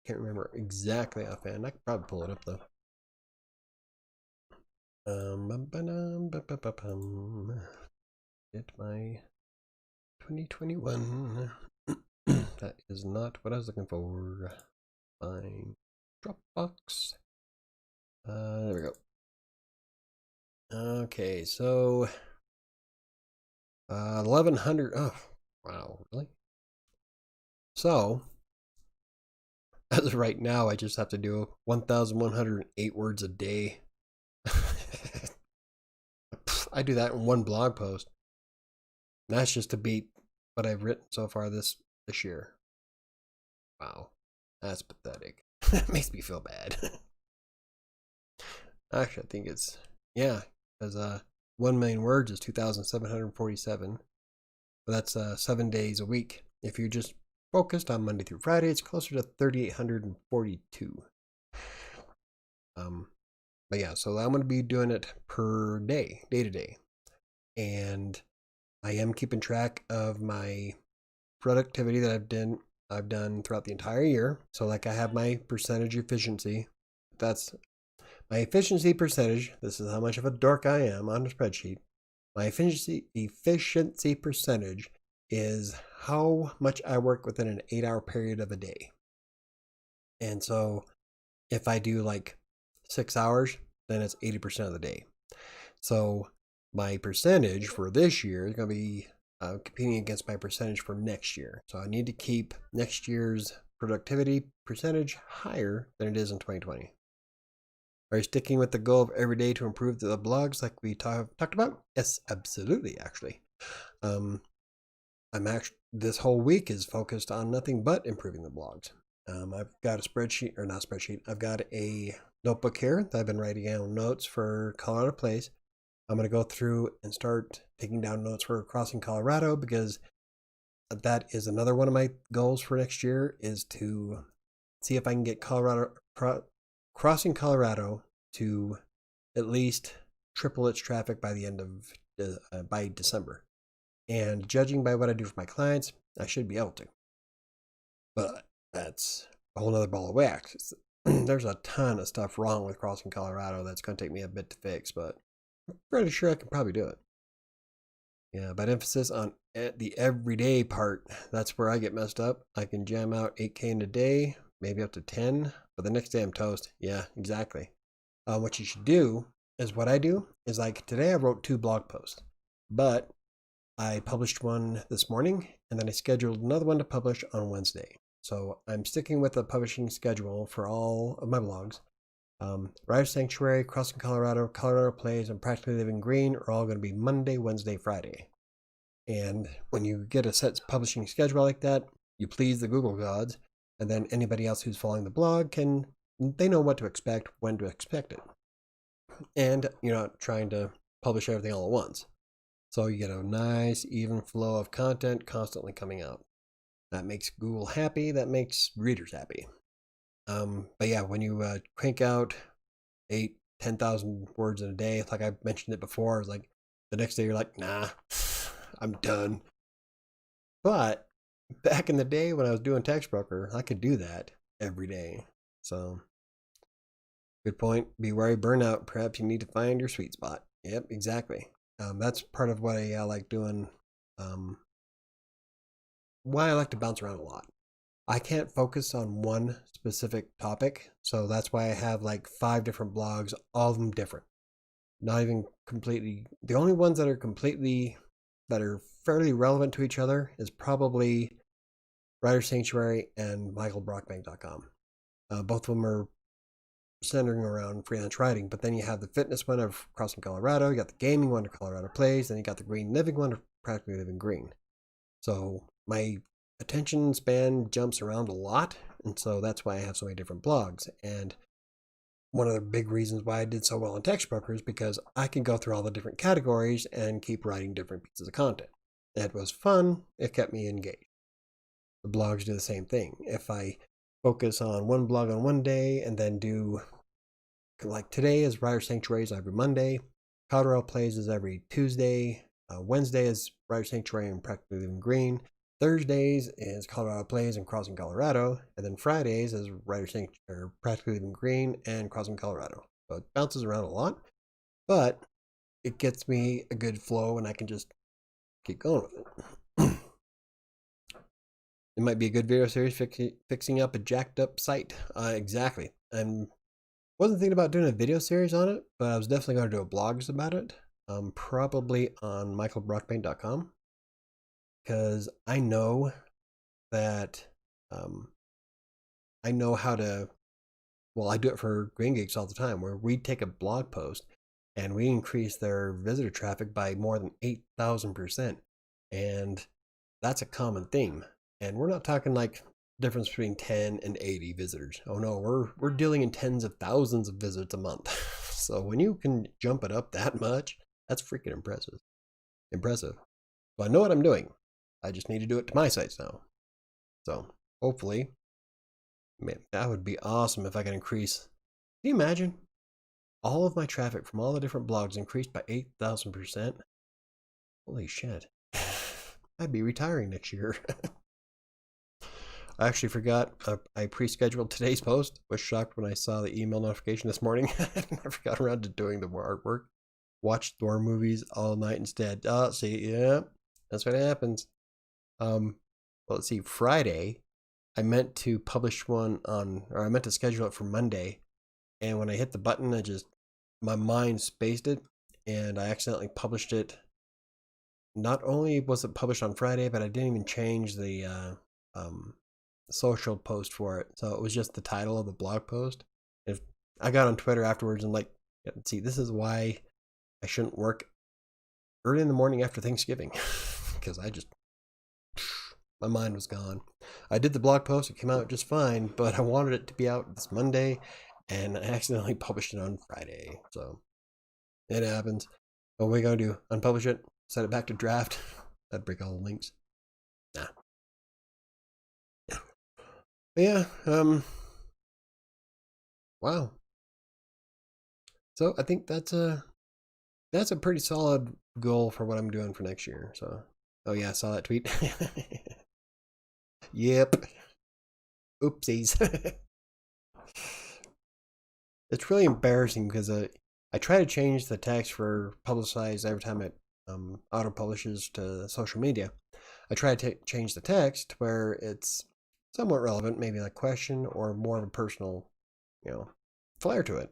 Can't remember exactly offhand. I could probably pull it up though. Get my 2021. That is not what I was looking for. Fine. Dropbox. There we go. Okay, so 1,100. Oh, wow, really? So, as of right now, I just have to do 1,108 words a day. I do that in one blog post. That's just to beat what I've written so far this year. Wow, that's pathetic. It makes me feel bad. Actually, I think it's yeah, because 1,000,000 words is 2,747. But that's 7 days a week. If you're just focused on Monday through Friday, it's closer to 3,842. But yeah, so I'm going to be doing it per day, day to day. And I am keeping track of my productivity that I've done throughout the entire year. So like I have my percentage efficiency. That's my efficiency percentage. This is how much of a dork I am on a spreadsheet. My efficiency percentage is how much I work within an 8-hour period of a day. And so if I do like 6 hours, then it's 80% of the day. So my percentage for this year is going to be competing against my percentage for next year. So I need to keep next year's productivity percentage higher than it is in 2020. Are you sticking with the goal of every day to improve the blogs like we talked about? Yes, absolutely, actually. I'm actually, this whole week is focused on nothing but improving the blogs. I've got a spreadsheet, or not spreadsheet, I've got a notebook here that I've been writing down notes for Colorado Place. I'm going to go through and start taking down notes for Crossing Colorado because that is another one of my goals for next year is to see if I can get Crossing Colorado to at least triple its traffic by the end of by December. And judging by what I do for my clients, I should be able to. But that's a whole other ball of wax. There's a ton of stuff wrong with Crossing Colorado that's going to take me a bit to fix, but I'm pretty sure I can probably do it. Yeah, but emphasis on the everyday part, that's where I get messed up. I can jam out 8K in a day, maybe up to 10, but the next day I'm toast. Yeah, exactly. What you should do is what I do is like today I wrote 2 blog posts, but I published one this morning and then I scheduled another one to publish on Wednesday. So I'm sticking with the publishing schedule for all of my blogs. WriterSanctuary, Crossing Colorado, Colorado Plays, and Practically Living Green are all going to be Monday, Wednesday, Friday. And when you get a set publishing schedule like that, you please the Google gods, and then anybody else who's following the blog they know what to expect, when to expect it. And you're not trying to publish everything all at once. So you get a nice, even flow of content constantly coming out. That makes Google happy. That makes readers happy. But yeah, when you crank out 10,000 words in a day, like I mentioned it before, it's like the next day you're like, nah, I'm done. But back in the day when I was doing Text Broker, I could do that every day. So good point. Be wary burnout. Perhaps you need to find your sweet spot. Yep, exactly. That's part of what I like doing. Why I like to bounce around a lot. I can't focus on one specific topic, so that's why I have like 5 different blogs, all of them different. Not even completely. The only ones that are fairly relevant to each other is probably WriterSanctuary and MichaelBrockbank.com. Both of them are centering around freelance writing, but then you have the fitness one of Crossing Colorado, you got the gaming one of Colorado Plays, then you got the green living one of Practically Living Green. So my attention span jumps around a lot, and so that's why I have so many different blogs. And one of the big reasons why I did so well in Text Broker is because I can go through all the different categories and keep writing different pieces of content. It was fun. It kept me engaged. the blogs do the same thing. If I focus on one blog on one day and then do, like today is Writer Sanctuaries every Monday, Colorado Plays is every Tuesday, Wednesday is Writer Sanctuary and Practically Living Green, Thursdays is Colorado Plays and Crossing Colorado, and then Fridays is Writer Sanctuary, Practically Living Green and Crossing Colorado. So it bounces around a lot, but it gets me a good flow and I can just keep going with it. It might be a good video series fixing up a jacked up site. Exactly. And wasn't thinking about doing a video series on it, but I was definitely going to do a blogs about it. Probably on michaelbrockpaint.com, because I know that I know how to. Well, I do it for Green Geeks all the time, where we take a blog post and we increase their visitor traffic by more than 8,000%, and that's a common theme. And we're not talking like difference between 10 and 80 visitors. Oh no, we're dealing in tens of thousands of visits a month. So when you can jump it up that much, that's freaking impressive. Impressive. So I know what I'm doing. I just need to do it to my sites now. So hopefully, man, that would be awesome if I could increase. Can you imagine? All of my traffic from all the different blogs increased by 8,000%. Holy shit. I'd be retiring next year. I actually forgot I pre-scheduled today's post. Was shocked when I saw the email notification this morning. I never got around to doing the artwork. Watched Thor movies all night instead. Oh, see, yeah, that's what happens. Well, let's see. Friday, I meant to publish one on, or I meant to schedule it for Monday, and when I hit the button, my mind spaced it, and I accidentally published it. Not only was it published on Friday, but I didn't even change the social post for it. So it was just the title of the blog post. If I got on Twitter afterwards and like, see, this is why I shouldn't work early in the morning after Thanksgiving, because my mind was gone. I did the blog post, it came out just fine, but I wanted it to be out this Monday, and I accidentally published it on Friday. So it happens. What are we gonna do? Unpublish it? Set it back to draft? That'd break all the links. Nah. But yeah, wow. So I think that's a pretty solid goal for what I'm doing for next year. So, oh yeah, I saw that tweet. Yep. Oopsies. It's really embarrassing because I try to change the text for publicized every time it auto publishes to social media. I try to change the text where it's somewhat relevant, maybe like question or more of a personal, flair to it.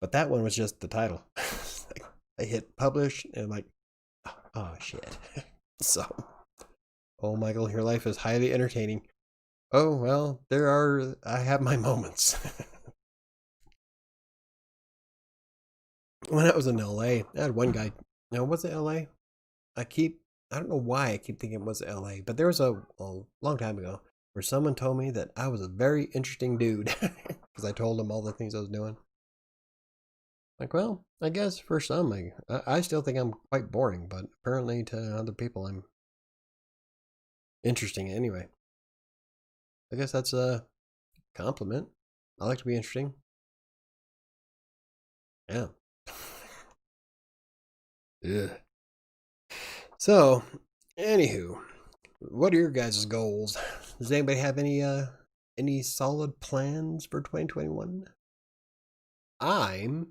But that one was just the title. Like, I hit publish and I'm like, oh shit. So, oh Michael, your life is highly entertaining. Oh well, I have my moments. When I was in LA, I had one guy. No, was it LA? I don't know why I keep thinking it was LA, but there was a long time ago where someone told me that I was a very interesting dude because I told them all the things I was doing. Like, well, I guess for some, I still think I'm quite boring, but apparently to other people, I'm interesting anyway. I guess that's a compliment. I like to be interesting. Yeah. Yeah. So, anywho, what are your guys' goals? Does anybody have any solid plans for 2021? I'm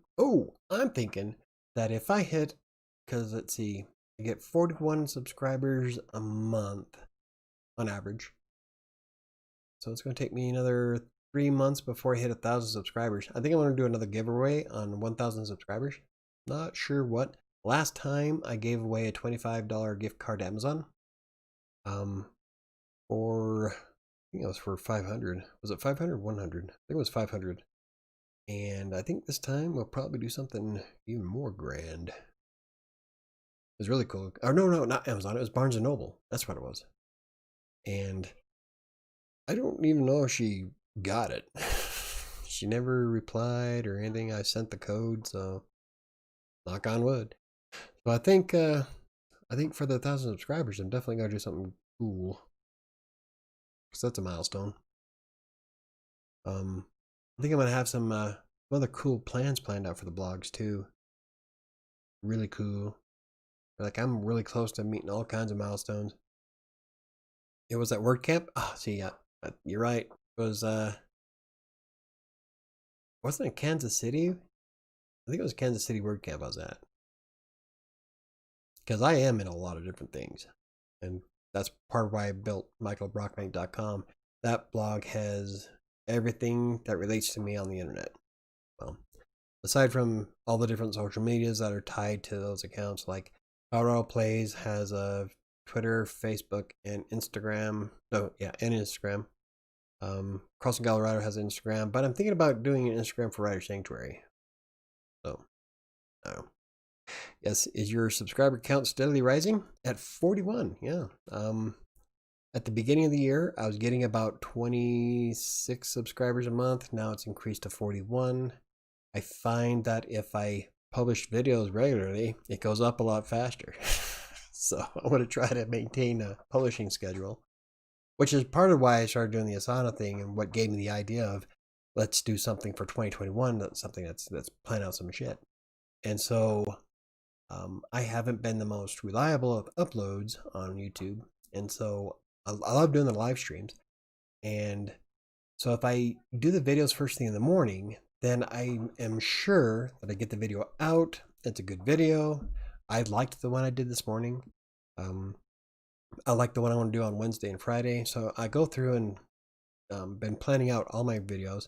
thinking that if I hit, because let's see, I get 41 subscribers a month on average. So it's going to take me another 3 months before I hit 1,000 subscribers. I think I'm going to do another giveaway on 1,000 subscribers. Not sure what. Last time I gave away a $25 gift card to Amazon. Or I think it was for 500. Was it 500? 100. I think it was 500. And I think this time we'll probably do something even more grand. It was really cool. Oh no, not Amazon. It was Barnes and Noble. That's what it was. And I don't even know if she got it. She never replied or anything. I sent the code, so knock on wood. So I think for the 1,000 subscribers, I'm definitely gonna do something cool. because that's a milestone. I think I'm gonna have some other cool plans planned out for the blogs too. Really cool. Like I'm really close to meeting all kinds of milestones. It was at WordCamp. Oh, see, yeah, you're right. It was wasn't it Kansas City? I think it was Kansas City WordCamp I was at. Because I am in a lot of different things, and that's part of why I built michaelbrockbank.com. That blog has everything that relates to me on the internet. Well, aside from all the different social medias that are tied to those accounts, like Colorado Plays has a Twitter, Facebook, and Instagram. No, yeah, and Instagram. Crossing Colorado has Instagram, but I'm thinking about doing an Instagram for Writer Sanctuary. So, I don't know. Yes, is your subscriber count steadily rising? At 41, yeah. At the beginning of the year, I was getting about 26 subscribers a month. Now it's increased to 41. I find that if I publish videos regularly, it goes up a lot faster. So I want to try to maintain a publishing schedule, which is part of why I started doing the Asana thing and what gave me the idea of let's do something for 2021, that's something that's plan out some shit. And so I haven't been the most reliable of uploads on YouTube, and so I love doing the live streams. And so if I do the videos first thing in the morning, then I am sure that I get the video out. It's a good video. I liked the one I did this morning. I like the one I want to do on Wednesday and Friday. So I go through and been planning out all my videos.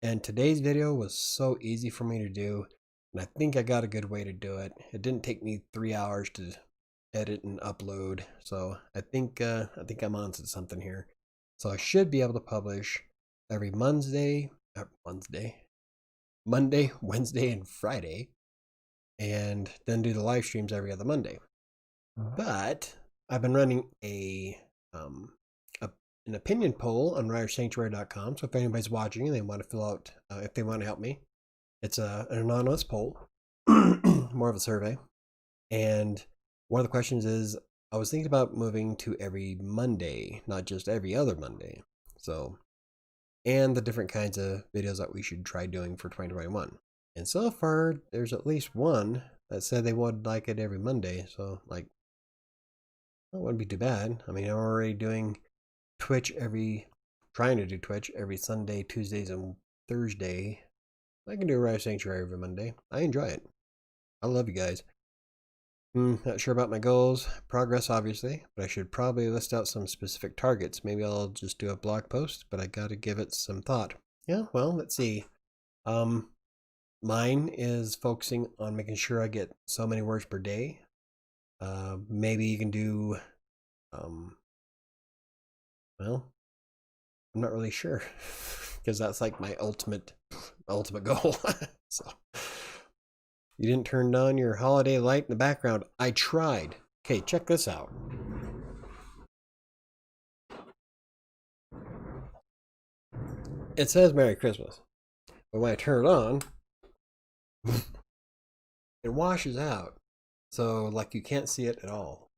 And today's video was so easy for me to do. And I think I got a good way to do it. It didn't take me 3 hours to edit and upload. So I think I'm on to something here. So I should be able to publish every Monday, Wednesday, and Friday, and then do the live streams every other Monday. But I've been running an opinion poll on WriterSanctuary.com. So if anybody's watching and they want to fill out, if they want to help me, it's an anonymous poll, more of a survey. And one of the questions is, I was thinking about moving to every Monday, not just every other Monday. So, and the different kinds of videos that we should try doing for 2021. And so far, there's at least one that said they would like it every Monday. So, like, that wouldn't be too bad. I mean, I'm already doing trying to do Twitch every Sunday, Tuesdays, and Thursday. I can do a Writer Sanctuary every Monday. I enjoy it. I love you guys. Not sure about my goals. Progress, obviously, but I should probably list out some specific targets. Maybe I'll just do a blog post, but I gotta give it some thought. Yeah, well, let's see. Mine is focusing on making sure I get so many words per day. Maybe you can do, well, I'm not really sure because that's like my ultimate goal. So. You didn't turn on your holiday light in the background. I tried. Okay, check this out. It says Merry Christmas. But when I turn it on, it washes out. So, like, you can't see it at all.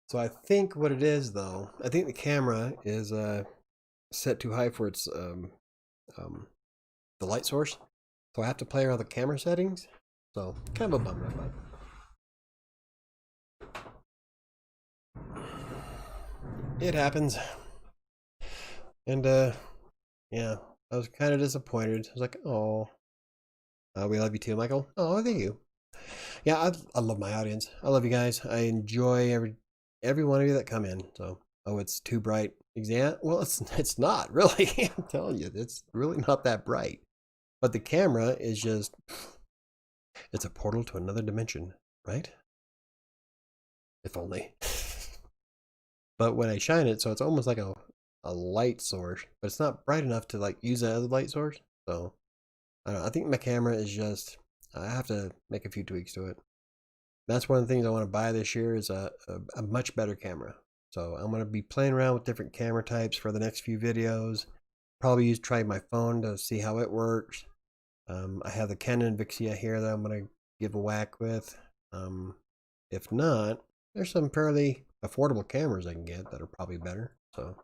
So I think what it is, though, I think the camera is set too high for its the light source. So I have to play around with the camera settings. So kind of a bummer, but it happens. And yeah, I was kind of disappointed. I was like, oh, we love you too, Michael. Oh, thank you. Yeah, I love my audience. I love you guys. I enjoy every one of you that come in. So, oh, it's too bright. Exam? Well, it's not really. I'm telling you, it's really not that bright. But the camera is just, it's a portal to another dimension, right? If only. But when I shine it, so it's almost like a light source, but it's not bright enough to like use that as a light source. So I don't know. I think my camera is just, I have to make a few tweaks to it. That's one of the things I want to buy this year is a much better camera. So I'm going to be playing around with different camera types for the next few videos. Probably try my phone to see how it works. I have the Canon Vixia here that I'm going to give a whack with. If not, there's some fairly affordable cameras I can get that are probably better. So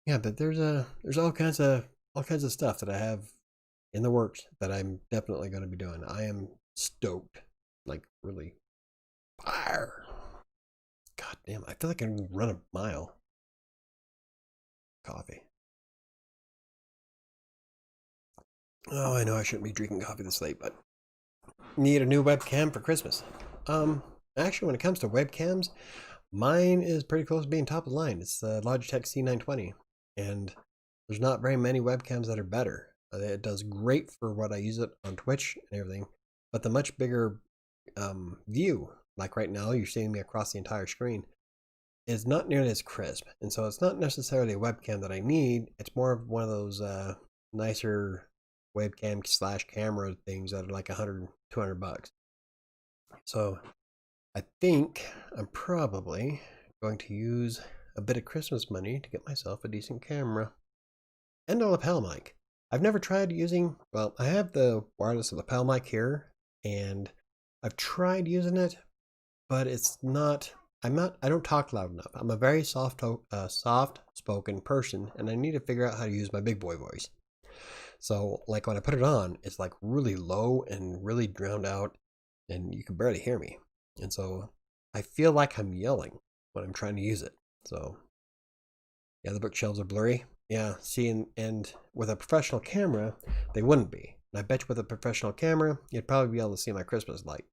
yeah, but there's all kinds of stuff that I have in the works that I'm definitely going to be doing. I am stoked, like really fire. God damn, I feel like I can run a mile. Coffee. Oh, I know I shouldn't be drinking coffee this late, but need a new webcam for Christmas. Actually, when it comes to webcams, mine is pretty close to being top of the line. It's the Logitech C920, and there's not very many webcams that are better. It does great for what I use it on Twitch and everything, but the much bigger view, like right now, you're seeing me across the entire screen, is not nearly as crisp. And so it's not necessarily a webcam that I need. It's more of one of those nicer webcam slash camera things that are like 100, 200 bucks. So I think I'm probably going to use a bit of Christmas money to get myself a decent camera and a lapel mic. I've never tried using, well, I have the wireless lapel mic here, and I've tried using it, but it's not, I don't talk loud enough. I'm a very soft spoken person, and I need to figure out how to use my big boy voice. So, like when I put it on, it's like really low and really drowned out, and you can barely hear me. And so I feel like I'm yelling when I'm trying to use it. So, yeah, the bookshelves are blurry. Yeah, see, and with a professional camera, they wouldn't be. And I bet you with a professional camera, you'd probably be able to see my Christmas light.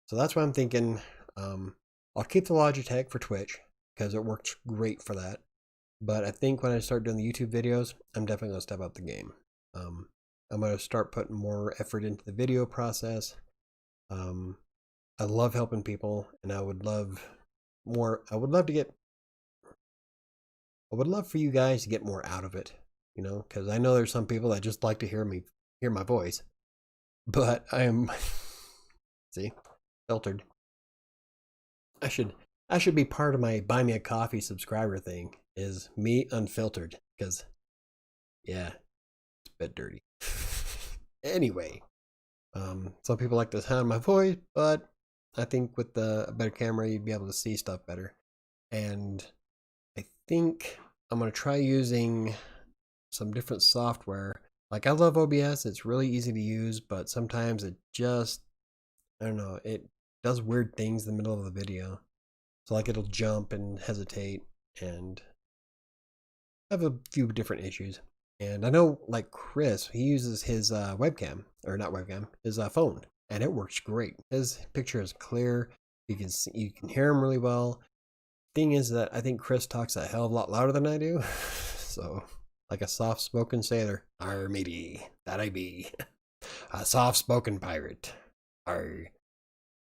So that's why I'm thinking I'll keep the Logitech for Twitch because it works great for that. But I think when I start doing the YouTube videos, I'm definitely going to step up the game. I'm going to start putting more effort into the video process. I love helping people, and I would love more. I would love for you guys to get more out of it, because I know there's some people that just like to hear my voice, but I am, see, filtered. I should be part of my buy me a coffee subscriber thing. Is me unfiltered because yeah, it's a bit dirty. Anyway, some people like the sound of my voice, but I think with a better camera, you'd be able to see stuff better. And I think I'm going to try using some different software. Like, I love OBS, it's really easy to use, but sometimes it just, I don't know, it does weird things in the middle of the video. So, like, it'll jump and hesitate and have a few different issues. And I know, like Chris, he uses his webcam, or not webcam, his phone, and it works great. His picture is clear. You can hear him really well. Thing is that I think Chris talks a hell of a lot louder than I do. So, like a soft-spoken sailor. Arr, matey, that I be. A soft-spoken pirate. Arr.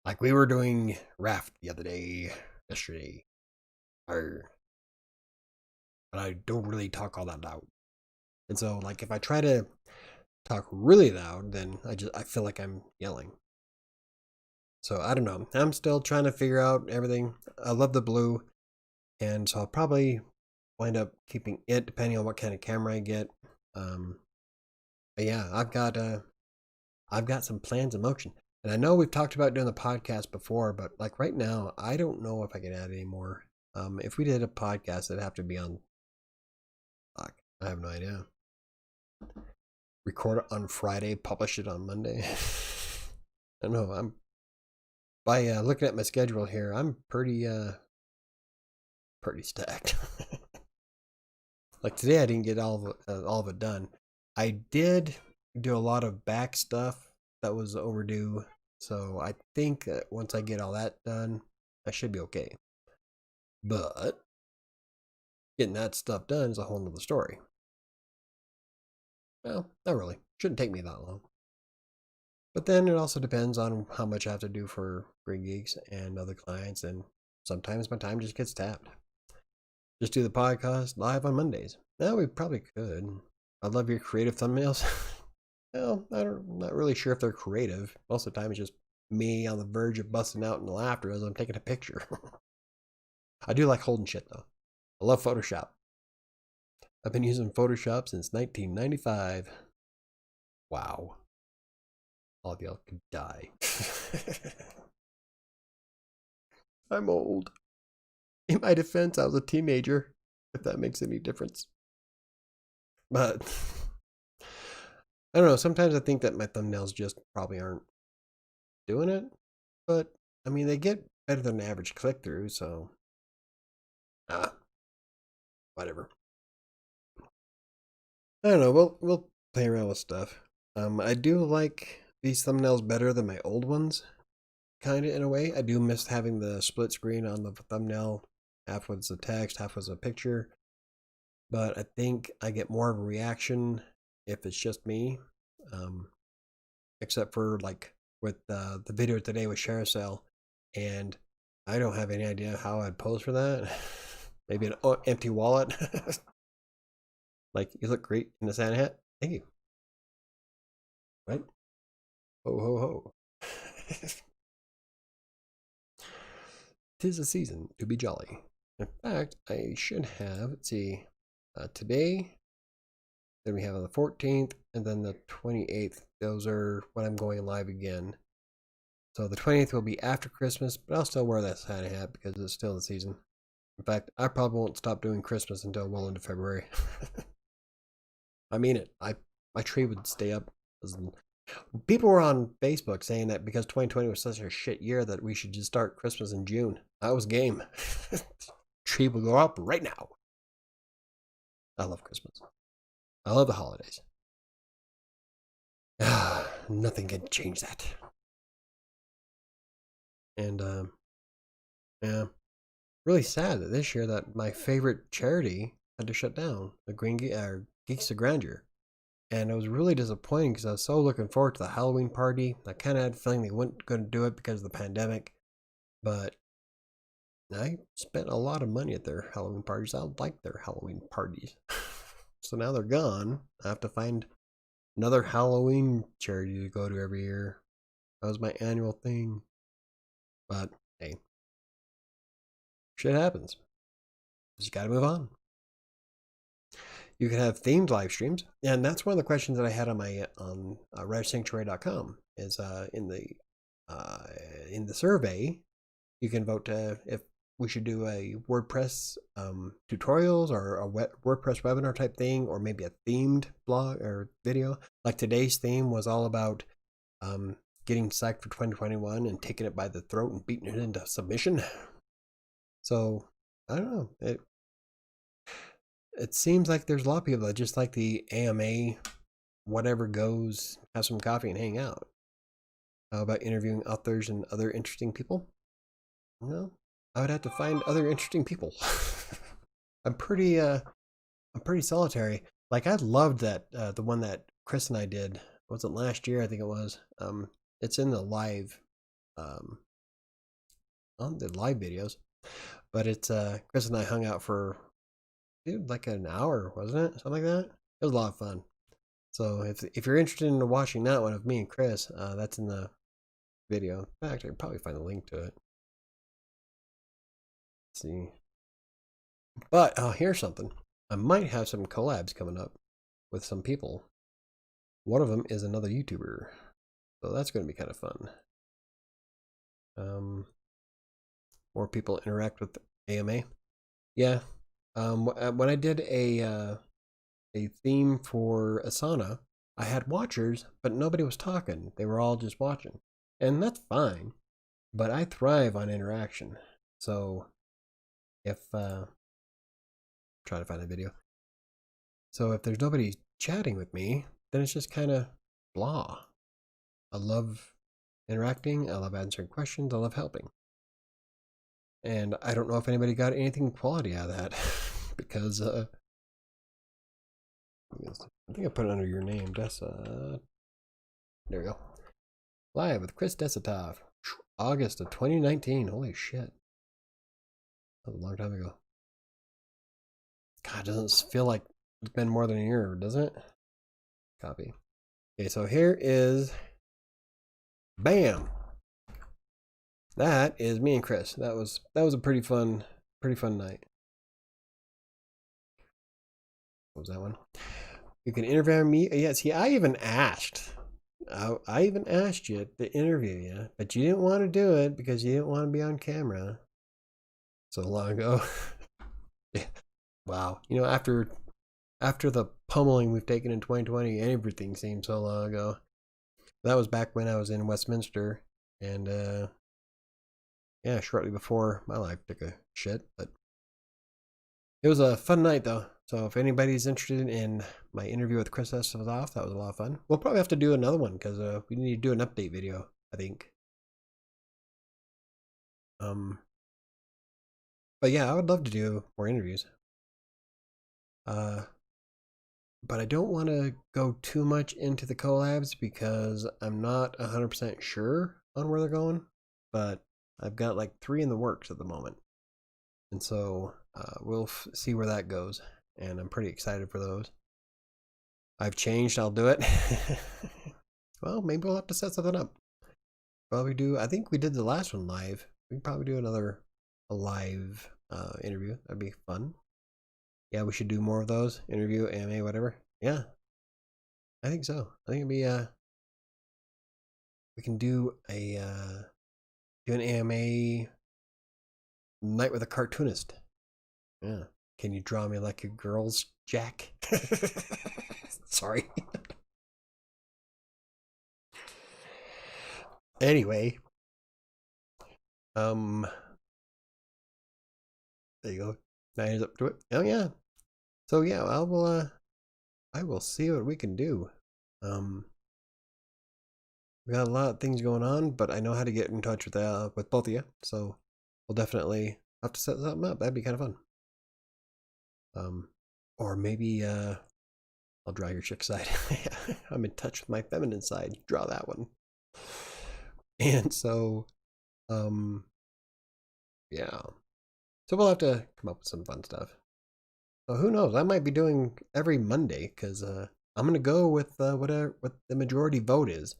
Like we were doing raft the other day, yesterday. Arr. But I don't really talk all that loud. And so, like, if I try to talk really loud, then I feel like I'm yelling. So I don't know. I'm still trying to figure out everything. I love the blue, and so I'll probably wind up keeping it depending on what kind of camera I get. But yeah, I've got some plans in motion, and I know we've talked about doing the podcast before, but like right now, I don't know if I can add any more. If we did a podcast, it'd have to be on. Fuck, I have no idea. Record it on Friday, publish it on Monday. I don't know. I'm by looking at my schedule here. I'm pretty stacked. Like today, I didn't get all of it done. I did do a lot of back stuff that was overdue, so I think that once I get all that done, I should be okay. But getting that stuff done is a whole nother story. Well, not really. Shouldn't take me that long. But then it also depends on how much I have to do for Green Geeks and other clients, and sometimes my time just gets tapped. Just do the podcast live on Mondays. Now we probably could. I love your creative thumbnails. Well, I'm not really sure if they're creative. Most of the time it's just me on the verge of busting out in laughter as I'm taking a picture. I do like holding shit though. I love Photoshop. I've been using Photoshop since 1995. Wow. All of y'all could die. I'm old. In my defense, I was a teenager, if that makes any difference. But I don't know. Sometimes I think that my thumbnails just probably aren't doing it. But I mean, they get better than average click through, so whatever. I don't know. We'll play around with stuff. I do like these thumbnails better than my old ones, kind of in a way. I do miss having the split screen on the thumbnail. Half was the text, half was a picture. But I think I get more of a reaction if it's just me. Except for like with the video today with Sharacel, and I don't have any idea how I'd pose for that. Maybe an empty wallet. Like, you look great in the Santa hat. Thank you. Right? Ho ho ho. 'Tis a season to be jolly. In fact, I should have, let's see, today, then we have on the 14th, and then the 28th. Those are when I'm going live again. So the 20th will be after Christmas, but I'll still wear that Santa hat because it's still the season. In fact, I probably won't stop doing Christmas until well into February. I mean it. My tree would stay up. People were on Facebook saying that because 2020 was such a shit year that we should just start Christmas in June. I was game. Tree will go up right now. I love Christmas. I love the holidays. Nothing can change that. And yeah, really sad that this year that my favorite charity had to shut down, the Geeks of Grandeur. And it was really disappointing because I was so looking forward to the Halloween party. I kind of had a feeling they weren't going to do it because of the pandemic. But I spent a lot of money at their Halloween parties. I like their Halloween parties. So now they're gone. I have to find another Halloween charity to go to every year. That was my annual thing. But hey, shit happens. Just got to move on. You can have themed live streams, and that's one of the questions that I had on my WriterSanctuary.com. Is in the survey, you can vote if we should do a WordPress tutorials or a WordPress webinar type thing, or maybe a themed blog or video. Like today's theme was all about getting psyched for 2021 and taking it by the throat and beating it into submission. So I don't know. It seems like there's a lot of people that just like the AMA, whatever goes, have some coffee and hang out. How about interviewing authors and other interesting people? Well, I would have to find other interesting people. I'm pretty solitary. Like, I loved that the one that Chris and I did. Was it last year? I think it was. It's in the live, on the live videos, but it's Chris and I hung out for like an hour, wasn't it? Something like that. It was a lot of fun. So if you're interested in watching that one of me and Chris, that's in the video. In fact, I could probably find a link to it. Let's see. But here's something. I might have some collabs coming up with some people. One of them is another YouTuber, so that's going to be kind of fun. More people interact with AMA. Yeah. When I did a theme for Asana, I had watchers, but nobody was talking. They were all just watching, and that's fine. But I thrive on interaction. So if try to find a video. So if there's nobody chatting with me, then it's just kind of blah. I love interacting. I love answering questions. I love helping. And I don't know if anybody got anything quality out of that because I think I put it under your name, Dessa. There we go. Live with Chris Desatov, August of 2019. Holy shit. That was a long time ago. God, it doesn't feel like it's been more than a year, does it? Copy. Okay, so here is bam. That is me and Chris. That was a pretty fun night. What was that one? You can interview me. Yeah, see, I even asked. I even asked you to interview you, but you didn't want to do it because you didn't want to be on camera. So long ago. Yeah. Wow. After the pummeling we've taken in 2020, everything seems so long ago. That was back when I was in Westminster, and yeah, shortly before my life took a shit. But it was a fun night though. So if anybody's interested in my interview with Chris Estes, that was a lot of fun. We'll probably have to do another one because we need to do an update video, I think. Um, but yeah, I would love to do more interviews. Uh, but I don't want to go too much into the collabs because I'm not 100% sure on where they're going. But I've got like 3 in the works at the moment. And so we'll see where that goes. And I'm pretty excited for those. I've changed, I'll do it. Well, maybe we'll have to set something up. Probably do, I think we did the last one live. We can probably do a live interview. That'd be fun. Yeah, we should do more of those. Interview, AMA, whatever. Yeah, I think so. I think it'd be we can do an AMA night with a cartoonist. Yeah. Can you draw me like a girl's Jack? Sorry. Anyway, there you go. 9 is up to it. Oh yeah. So yeah, I will see what we can do. We got a lot of things going on, but I know how to get in touch with both of you. So we'll definitely have to set something up. That'd be kind of fun. Or maybe I'll draw your chick side. I'm in touch with my feminine side. Draw that one. And so, yeah. So we'll have to come up with some fun stuff. So who knows? I might be doing every Monday because I'm gonna go with whatever what the majority vote is.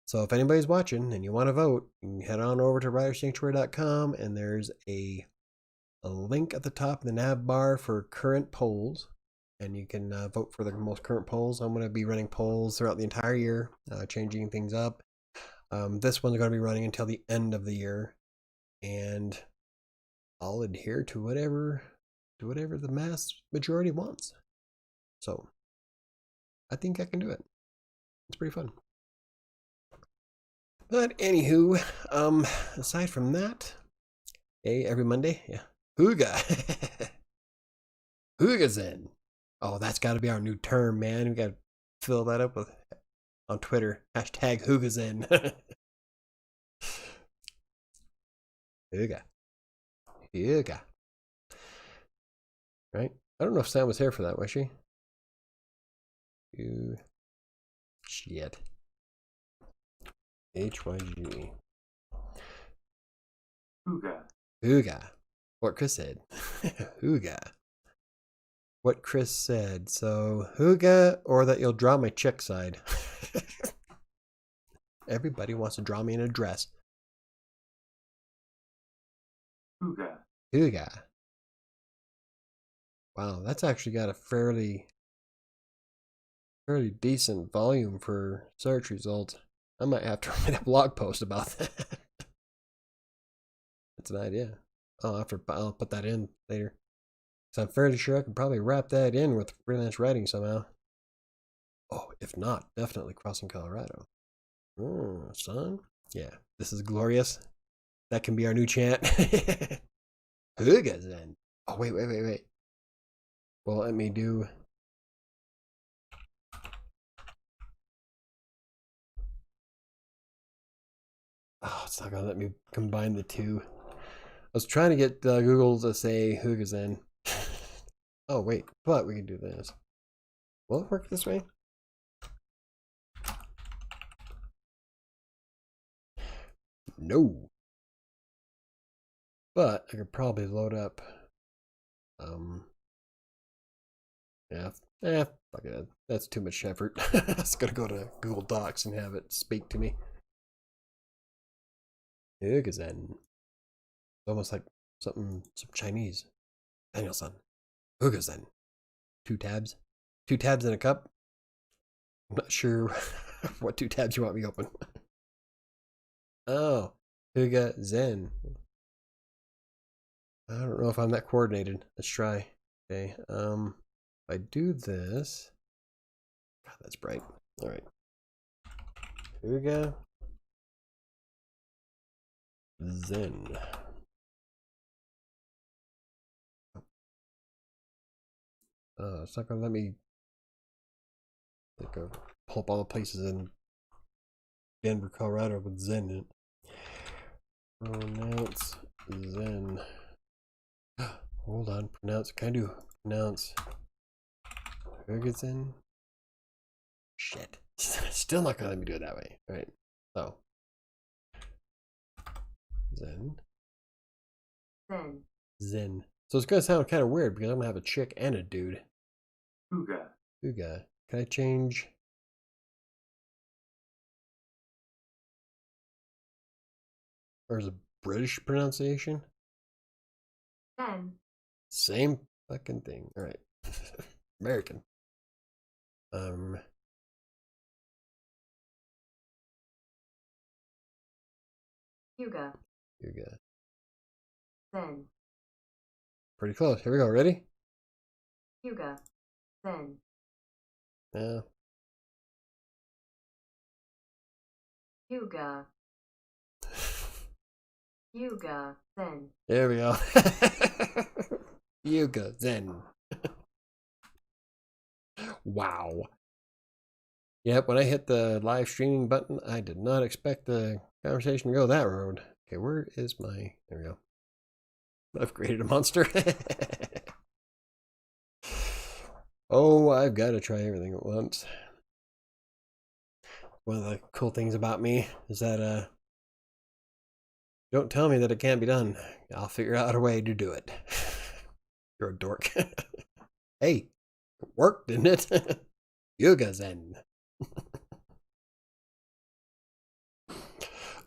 So if anybody's watching and you want to vote, you can head on over to WriterSanctuary.com and there's a link at the top of the nav bar for current polls. And you can vote for the most current polls. I'm going to be running polls throughout the entire year, changing things up. This one's going to be running until the end of the year. And I'll adhere to whatever the mass majority wants. So I think I can do it. It's pretty fun. But anywho, aside from that, hey, every Monday, yeah, Hooga, Hoogazen. Oh, that's got to be our new term, man. We got to fill that up with on Twitter. Hashtag Hoogazen. Hooga, Hooga. Right? I don't know if Sam was here for that, was she? You shit. HYG. Hooga. Hooga. What Chris said. Hooga. What Chris said. So, Hooga or that you'll draw my chick side. Everybody wants to draw me in a dress. Hooga. Hooga. Wow, that's actually got a fairly decent volume for search results. I might have to write a blog post about that. That's an idea. I'll put that in later. So I'm fairly sure I could probably wrap that in with freelance writing somehow. Oh, if not, definitely Crossing Colorado. Oh, son. Yeah, this is glorious. That can be our new chant. Hoogas then. Oh, wait. Well, let me do. Oh, it's not gonna let me combine the two. I was trying to get Google to say Hoogazen. Oh, wait, but we can do this. Will it work this way? No. But I could probably load up. Yeah. Fuck it. That's too much effort. I was gonna go to Google Docs and have it speak to me. Hoogazen. Almost like some Chinese. Daniel-san. Hoogazen. 2 tabs. 2 tabs in a cup. I'm not sure what 2 tabs you want me open. Oh, Huga Zen. I don't know if I'm that coordinated. Let's try. Okay. If I do this. God, that's bright. All right. Here we go. Zen. It's not gonna let me pull up all the places in Denver, Colorado with Zen in it. Pronounce Zen. Hold on. Pronounce. Can I do pronounce Ferguson? Shit. Still not gonna let me do it that way. All right. So Zen. Zen. Zen. So it's gonna sound kind of weird because I'm gonna have a chick and a dude. Uga. Uga. Can I change? Or is it British pronunciation? Zen. Same fucking thing. All right. American. Yuga. Uga. Zen. Pretty close. Here we go. Ready? Yuga. Zen. Yeah. Yuga. Yuga. Zen. There we go. Yuga Zen. Wow. Yep, when I hit the live streaming button, I did not expect the conversation to go that road. Okay, where is my... There we go. I've created a monster. Oh, I've got to try everything at once. One of the cool things about me is that don't tell me that it can't be done. I'll figure out a way to do it. You're a dork. Hey, it worked, didn't it? Yoga Zen.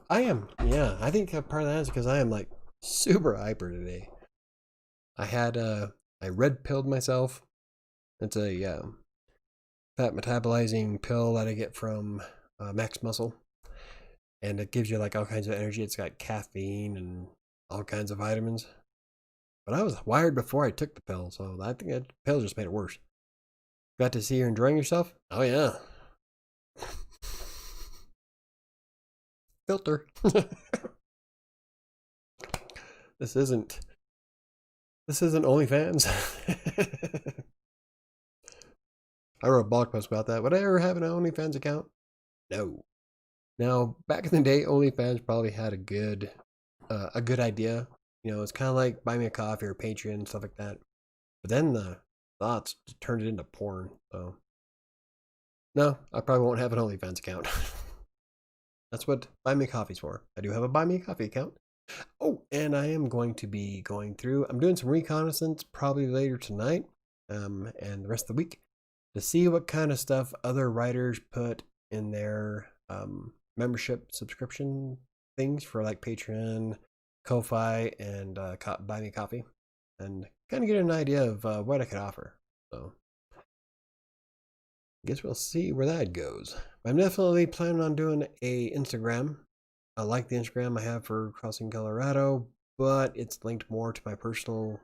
I am, yeah. I think part of that is because I am like super hyper today. I red pilled myself. It's a fat metabolizing pill that I get from Max Muscle, and it gives you like all kinds of energy. It's got caffeine and all kinds of vitamins. But I was wired before I took the pill, so I think the pill just made it worse. Got to see you enjoying yourself? Oh yeah. Filter. This isn't OnlyFans. I wrote a blog post about that. Would I ever have an OnlyFans account? No. Now, back in the day, OnlyFans probably had a good idea. You know, it's kind of like Buy Me a Coffee or Patreon and stuff like that. But then the thoughts turned it into porn. So, no, I probably won't have an OnlyFans account. That's what Buy Me a Coffee's for. I do have a Buy Me a Coffee account. Oh, and I am going to be going through. I'm doing some reconnaissance probably later tonight, and the rest of the week to see what kind of stuff other writers put in their membership subscription things for like Patreon, Ko-Fi, and Buy Me Coffee, and kind of get an idea of what I could offer. So, I guess we'll see where that goes. I'm definitely planning on doing a Instagram. I like the Instagram I have for Crossing Colorado, but it's linked more to my personal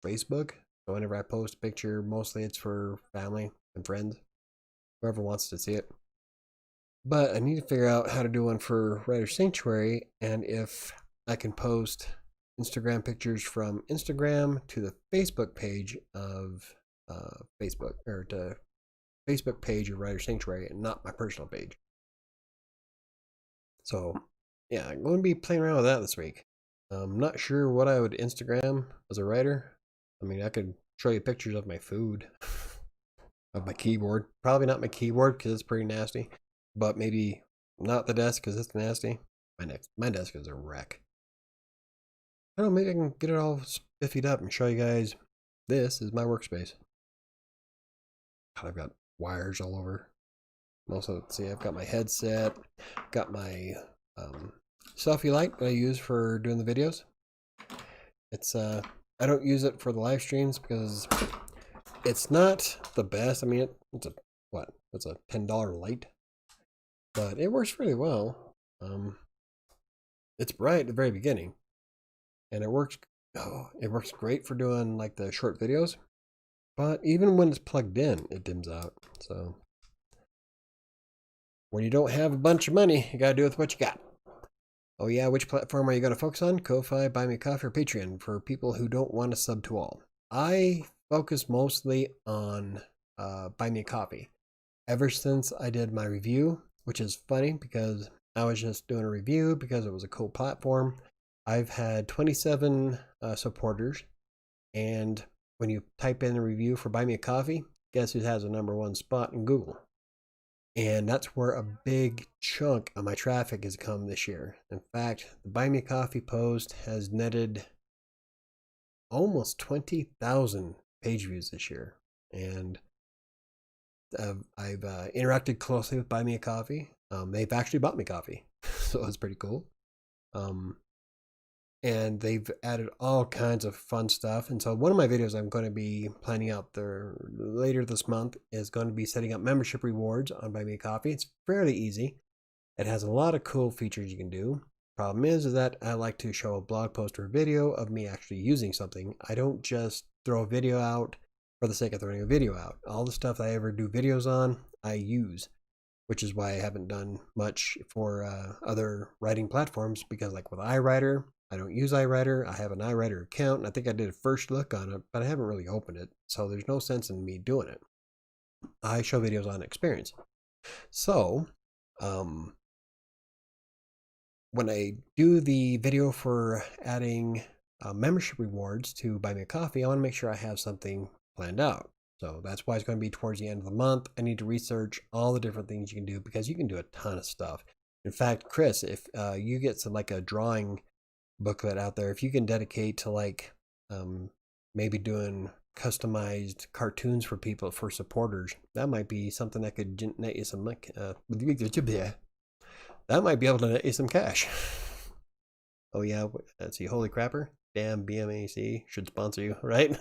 Facebook. So whenever I post a picture, mostly it's for family and friends, whoever wants to see it. But I need to figure out how to do one for WriterSanctuary, and if I can post Instagram pictures from Instagram to the Facebook page of Facebook, or to Facebook page of WriterSanctuary and not my personal page. So yeah, I'm going to be playing around with that this week. I'm not sure what I would Instagram as a writer. I mean, I could show you pictures of my food, of my keyboard. Probably not my keyboard because it's pretty nasty, but maybe not the desk because it's nasty. My desk is a wreck. I don't know, maybe I can get it all spiffied up and show you guys. This is my workspace. God, I've got wires all over. Also, see, I've got my headset, got my selfie light that I use for doing the videos. It's I don't use it for the live streams because it's not the best. I mean, it's a $10 light, but it works really well. It's bright at the very beginning, and it works Oh, it works great for doing like the short videos, but even when it's plugged in, it dims out. So when you don't have a bunch of money, you gotta do with what you got. Oh yeah, which platform are you gonna focus on? Ko-Fi, Buy Me Coffee, or Patreon for people who don't want to sub to all? I focus mostly on Buy Me Coffee. Ever since I did my review, which is funny because I was just doing a review because it was a cool platform. I've had 27 supporters, and when you type in a review for Buy Me a Coffee, guess who has the #1 spot in Google? And that's where a big chunk of my traffic has come this year. In fact, the Buy Me a Coffee post has netted almost 20,000 page views this year. And I've interacted closely with Buy Me a Coffee. They've actually bought me coffee, so it's pretty cool. Um, and they've added all kinds of fun stuff. And so one of my videos I'm going to be planning out there later this month is going to be setting up membership rewards on Buy Me a Coffee. It's fairly easy. It has a lot of cool features you can do. Problem is that I like to show a blog post or a video of me actually using something. I don't just throw a video out for the sake of throwing a video out. All the stuff I ever do videos on, I use, which is why I haven't done much for other writing platforms, because like with iWriter, I don't use iWriter. I have an iWriter account, and I think I did a first look on it, but I haven't really opened it, so there's no sense in me doing it. I show videos on experience. So, when I do the video for adding membership rewards to Buy Me a Coffee, I want to make sure I have something planned out. So that's why it's going to be towards the end of the month. I need to research all the different things you can do, because you can do a ton of stuff. In fact, Chris, if you get some like a drawing booklet out there, if you can dedicate to like maybe doing customized cartoons for people, for supporters, that might be something that could net you some that might be able to net you some cash. Oh yeah, let's see, Holy Crapper, damn BMAC should sponsor you, right?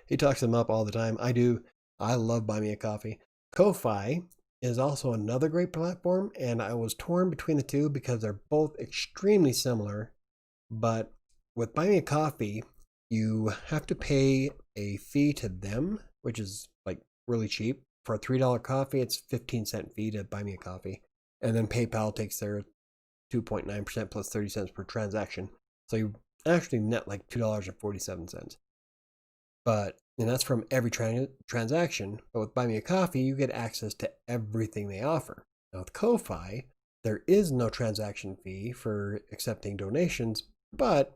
He talks them up all the time. I do. I love Buy Me a Coffee. Ko-Fi is also another great platform, and I was torn between the two because they're both extremely similar. But with Buy Me a Coffee, you have to pay a fee to them, which is like really cheap. For a $3 coffee, it's 15-cent fee to Buy Me a Coffee. And then PayPal takes their 2.9% plus 30 cents per transaction. So you actually net like $2.47. And that's from every transaction. But with Buy Me a Coffee, you get access to everything they offer. Now with Ko-Fi, there is no transaction fee for accepting donations, but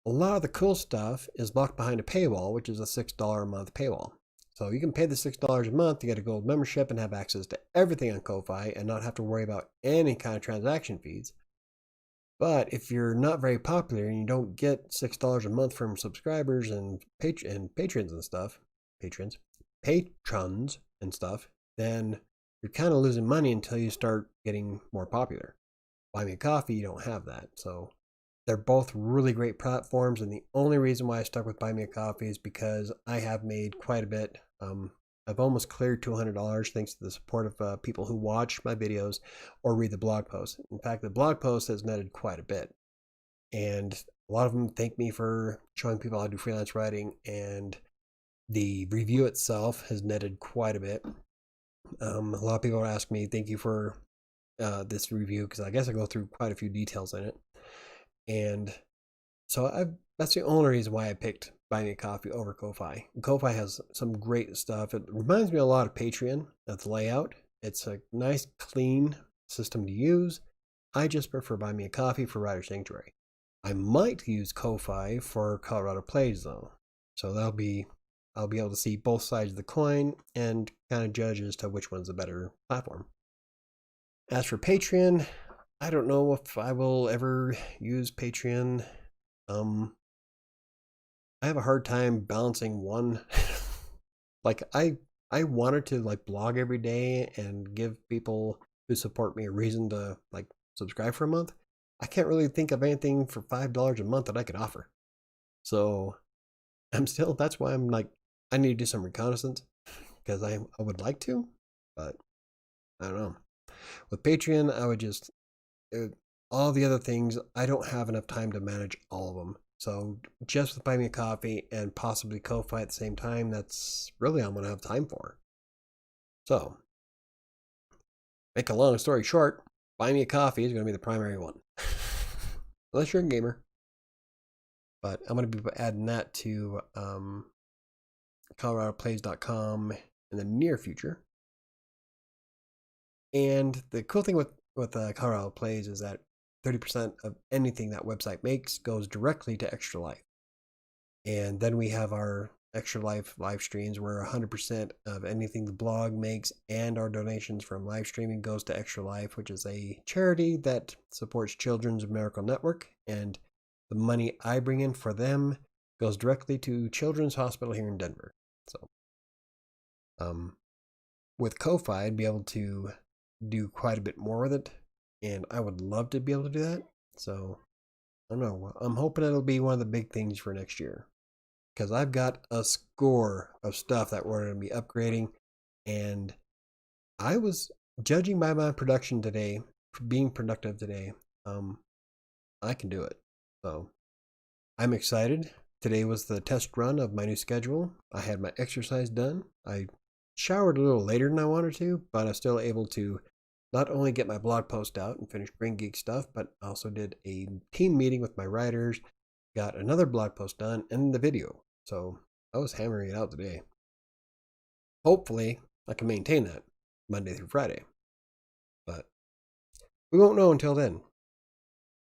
a lot of the cool stuff is locked behind a paywall, which is a $6 a month paywall. So you can pay the $6 a month to get a gold membership and have access to everything on Ko-Fi and not have to worry about any kind of transaction fees. But if you're not very popular and you don't get $6 a month from subscribers and patrons and stuff, patrons and stuff, then you're kind of losing money until you start getting more popular. Buy Me a Coffee, you don't have that. So they're both really great platforms, and the only reason why I stuck with Buy Me a Coffee is because I have made quite a bit. I've almost cleared $200 thanks to the support of people who watch my videos or read the blog post. In fact, the blog post has netted quite a bit, and a lot of them thank me for showing people how to do freelance writing, and the review itself has netted quite a bit. A lot of people ask me, thank you for this review, because I guess I go through quite a few details in it. And so that's the only reason why I picked Buy Me a Coffee over Ko-Fi. Ko-Fi has some great stuff. It reminds me a lot of Patreon. That's layout. It's a nice, clean system to use. I just prefer Buy Me a Coffee for WriterSanctuary. I might use Ko-Fi for Colorado Plays though. So I'll be able to see both sides of the coin and kind of judge as to which one's the better platform. As for Patreon, I don't know if I will ever use Patreon. I have a hard time balancing one. Like I wanted to like blog every day and give people who support me a reason to like subscribe for a month. I can't really think of anything for $5 a month that I could offer. So that's why I'm like, I need to do some reconnaissance, because I would like to, but I don't know. With Patreon, I would just all the other things, I don't have enough time to manage all of them. So just with Buy Me a Coffee and possibly Ko-Fi at the same time, that's really all I'm going to have time for. So, make a long story short, Buy Me a Coffee is going to be the primary one. Unless you're a gamer. But I'm going to be adding that to coloradoplays.com in the near future. And the cool thing with Colorado Plays is that 30% of anything that website makes goes directly to Extra Life. And then we have our Extra Life live streams where 100% of anything the blog makes and our donations from live streaming goes to Extra Life, which is a charity that supports Children's Miracle Network. And the money I bring in for them goes directly to Children's Hospital here in Denver. So, with Ko-Fi, I'd be able to do quite a bit more with it, and I would love to be able to do that. So, I don't know. I'm hoping it'll be one of the big things for next year, because I've got a score of stuff that we're going to be upgrading, and I was judging by my production today, being productive today. I can do it. So, I'm excited. Today was the test run of my new schedule. I had my exercise done. I showered a little later than I wanted to, but I was still able to not only get my blog post out and finish Brain Geek stuff, but also did a team meeting with my writers, got another blog post done, and the video. So I was hammering it out today. Hopefully, I can maintain that Monday through Friday. But we won't know until then.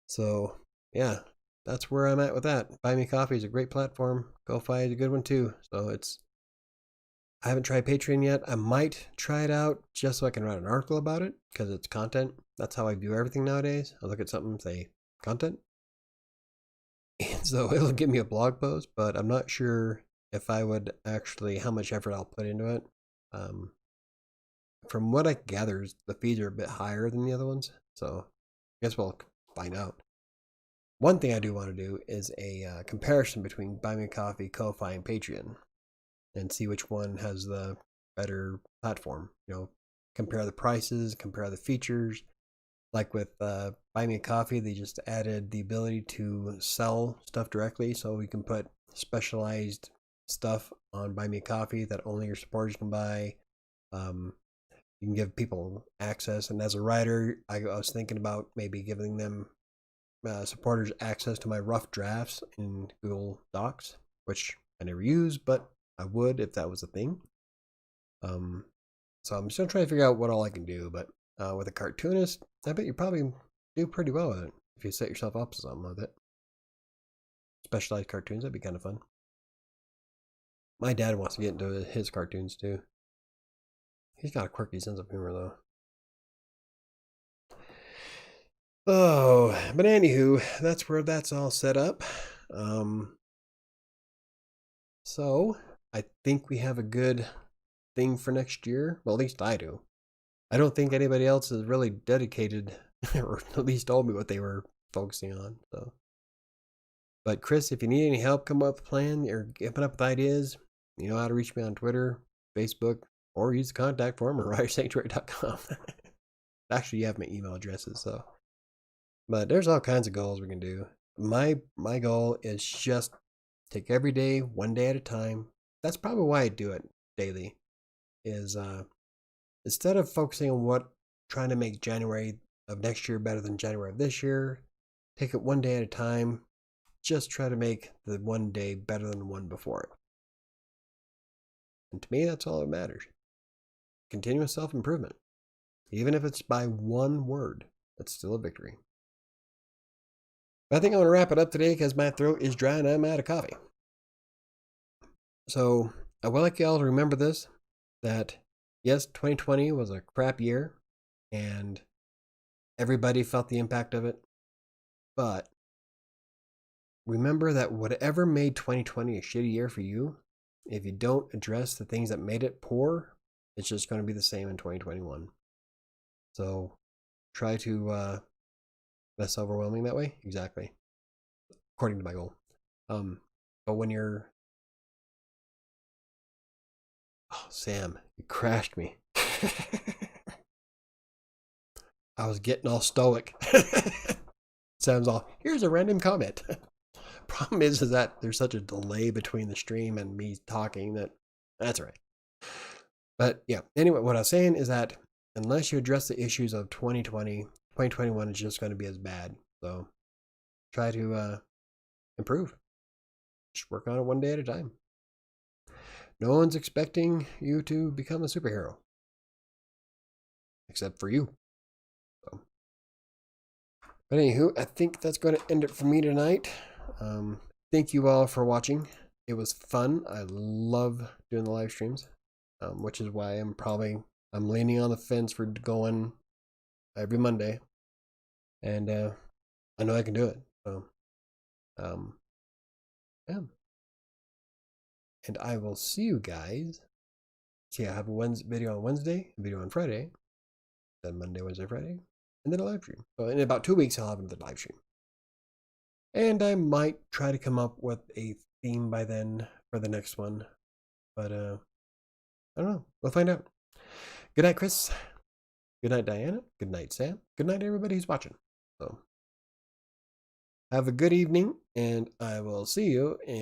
So, yeah, that's where I'm at with that. Buy Me Coffee is a great platform. Ko-Fi is a good one too. So I haven't tried Patreon yet. I might try it out just so I can write an article about it because it's content. That's how I view everything nowadays. I look at something and say, content. And so it'll give me a blog post, but I'm not sure if I would actually, how much effort I'll put into it. From what I gather, the fees are a bit higher than the other ones. So I guess we'll find out. One thing I do want to do is a comparison between Buy Me a Coffee, Ko-Fi, and Patreon, and see which one has the better platform. Compare the prices, compare the features. Like with Buy Me a Coffee, they just added the ability to sell stuff directly, so we can put specialized stuff on Buy Me a Coffee that only your supporters can buy. You can give people access, and as a writer, I was thinking about maybe giving them supporters access to my rough drafts in Google Docs, which I never use, but I would if that was a thing. So I'm still trying to figure out what all I can do, but with a cartoonist, I bet you probably do pretty well with it if you set yourself up to something with it. Specialized cartoons, that'd be kind of fun. My dad wants to get into his cartoons too. He's got a quirky sense of humor though. Oh, but anywho, that's where that's all set up. So I think we have a good thing for next year. Well, at least I do. I don't think anybody else is really dedicated, or at least told me what they were focusing on. So, but Chris, if you need any help, come up with a plan or coming up with ideas, you know how to reach me on Twitter, Facebook, or use the contact form at WriterSanctuary.com. Actually, you have my email addresses, so. But there's all kinds of goals we can do. My goal is just take every day, one day at a time. That's probably why I do it daily. Is instead of focusing on trying to make January of next year better than January of this year, take it one day at a time. Just try to make the one day better than the one before it. And to me, that's all that matters. Continuous self-improvement. Even if it's by one word, it's still a victory. I think I'm going to wrap it up today because my throat is dry and I'm out of coffee. So I would like you all to remember this, that yes, 2020 was a crap year and everybody felt the impact of it. But remember that whatever made 2020 a shitty year for you, if you don't address the things that made it poor, it's just going to be the same in 2021. So try to less overwhelming that way. Exactly. According to my goal. But when you're... Oh, Sam, you crashed me. I was getting all stoic. Sam's all, here's a random comment. problem is that there's such a delay between the stream and me talking that's all right. But yeah, anyway, what I was saying is that unless you address the issues of 2020, 2021 is just going to be as bad. So try to improve. Just work on it one day at a time. No one's expecting you to become a superhero. Except for you. So. But anywho, I think that's going to end it for me tonight. Thank you all for watching. It was fun. I love doing the live streams, which is why I'm leaning on the fence for going every Monday, and I know I can do it. So, yeah. And I will see you guys. See, I have a video on Wednesday, a video on Friday, then Monday, Wednesday, Friday, and then a live stream. So in about 2 weeks, I'll have another live stream. And I might try to come up with a theme by then for the next one. But I don't know. We'll find out. Good night, Chris. Good night, Diana. Good night, Sam. Good night, everybody who's watching. So have a good evening, and I will see you in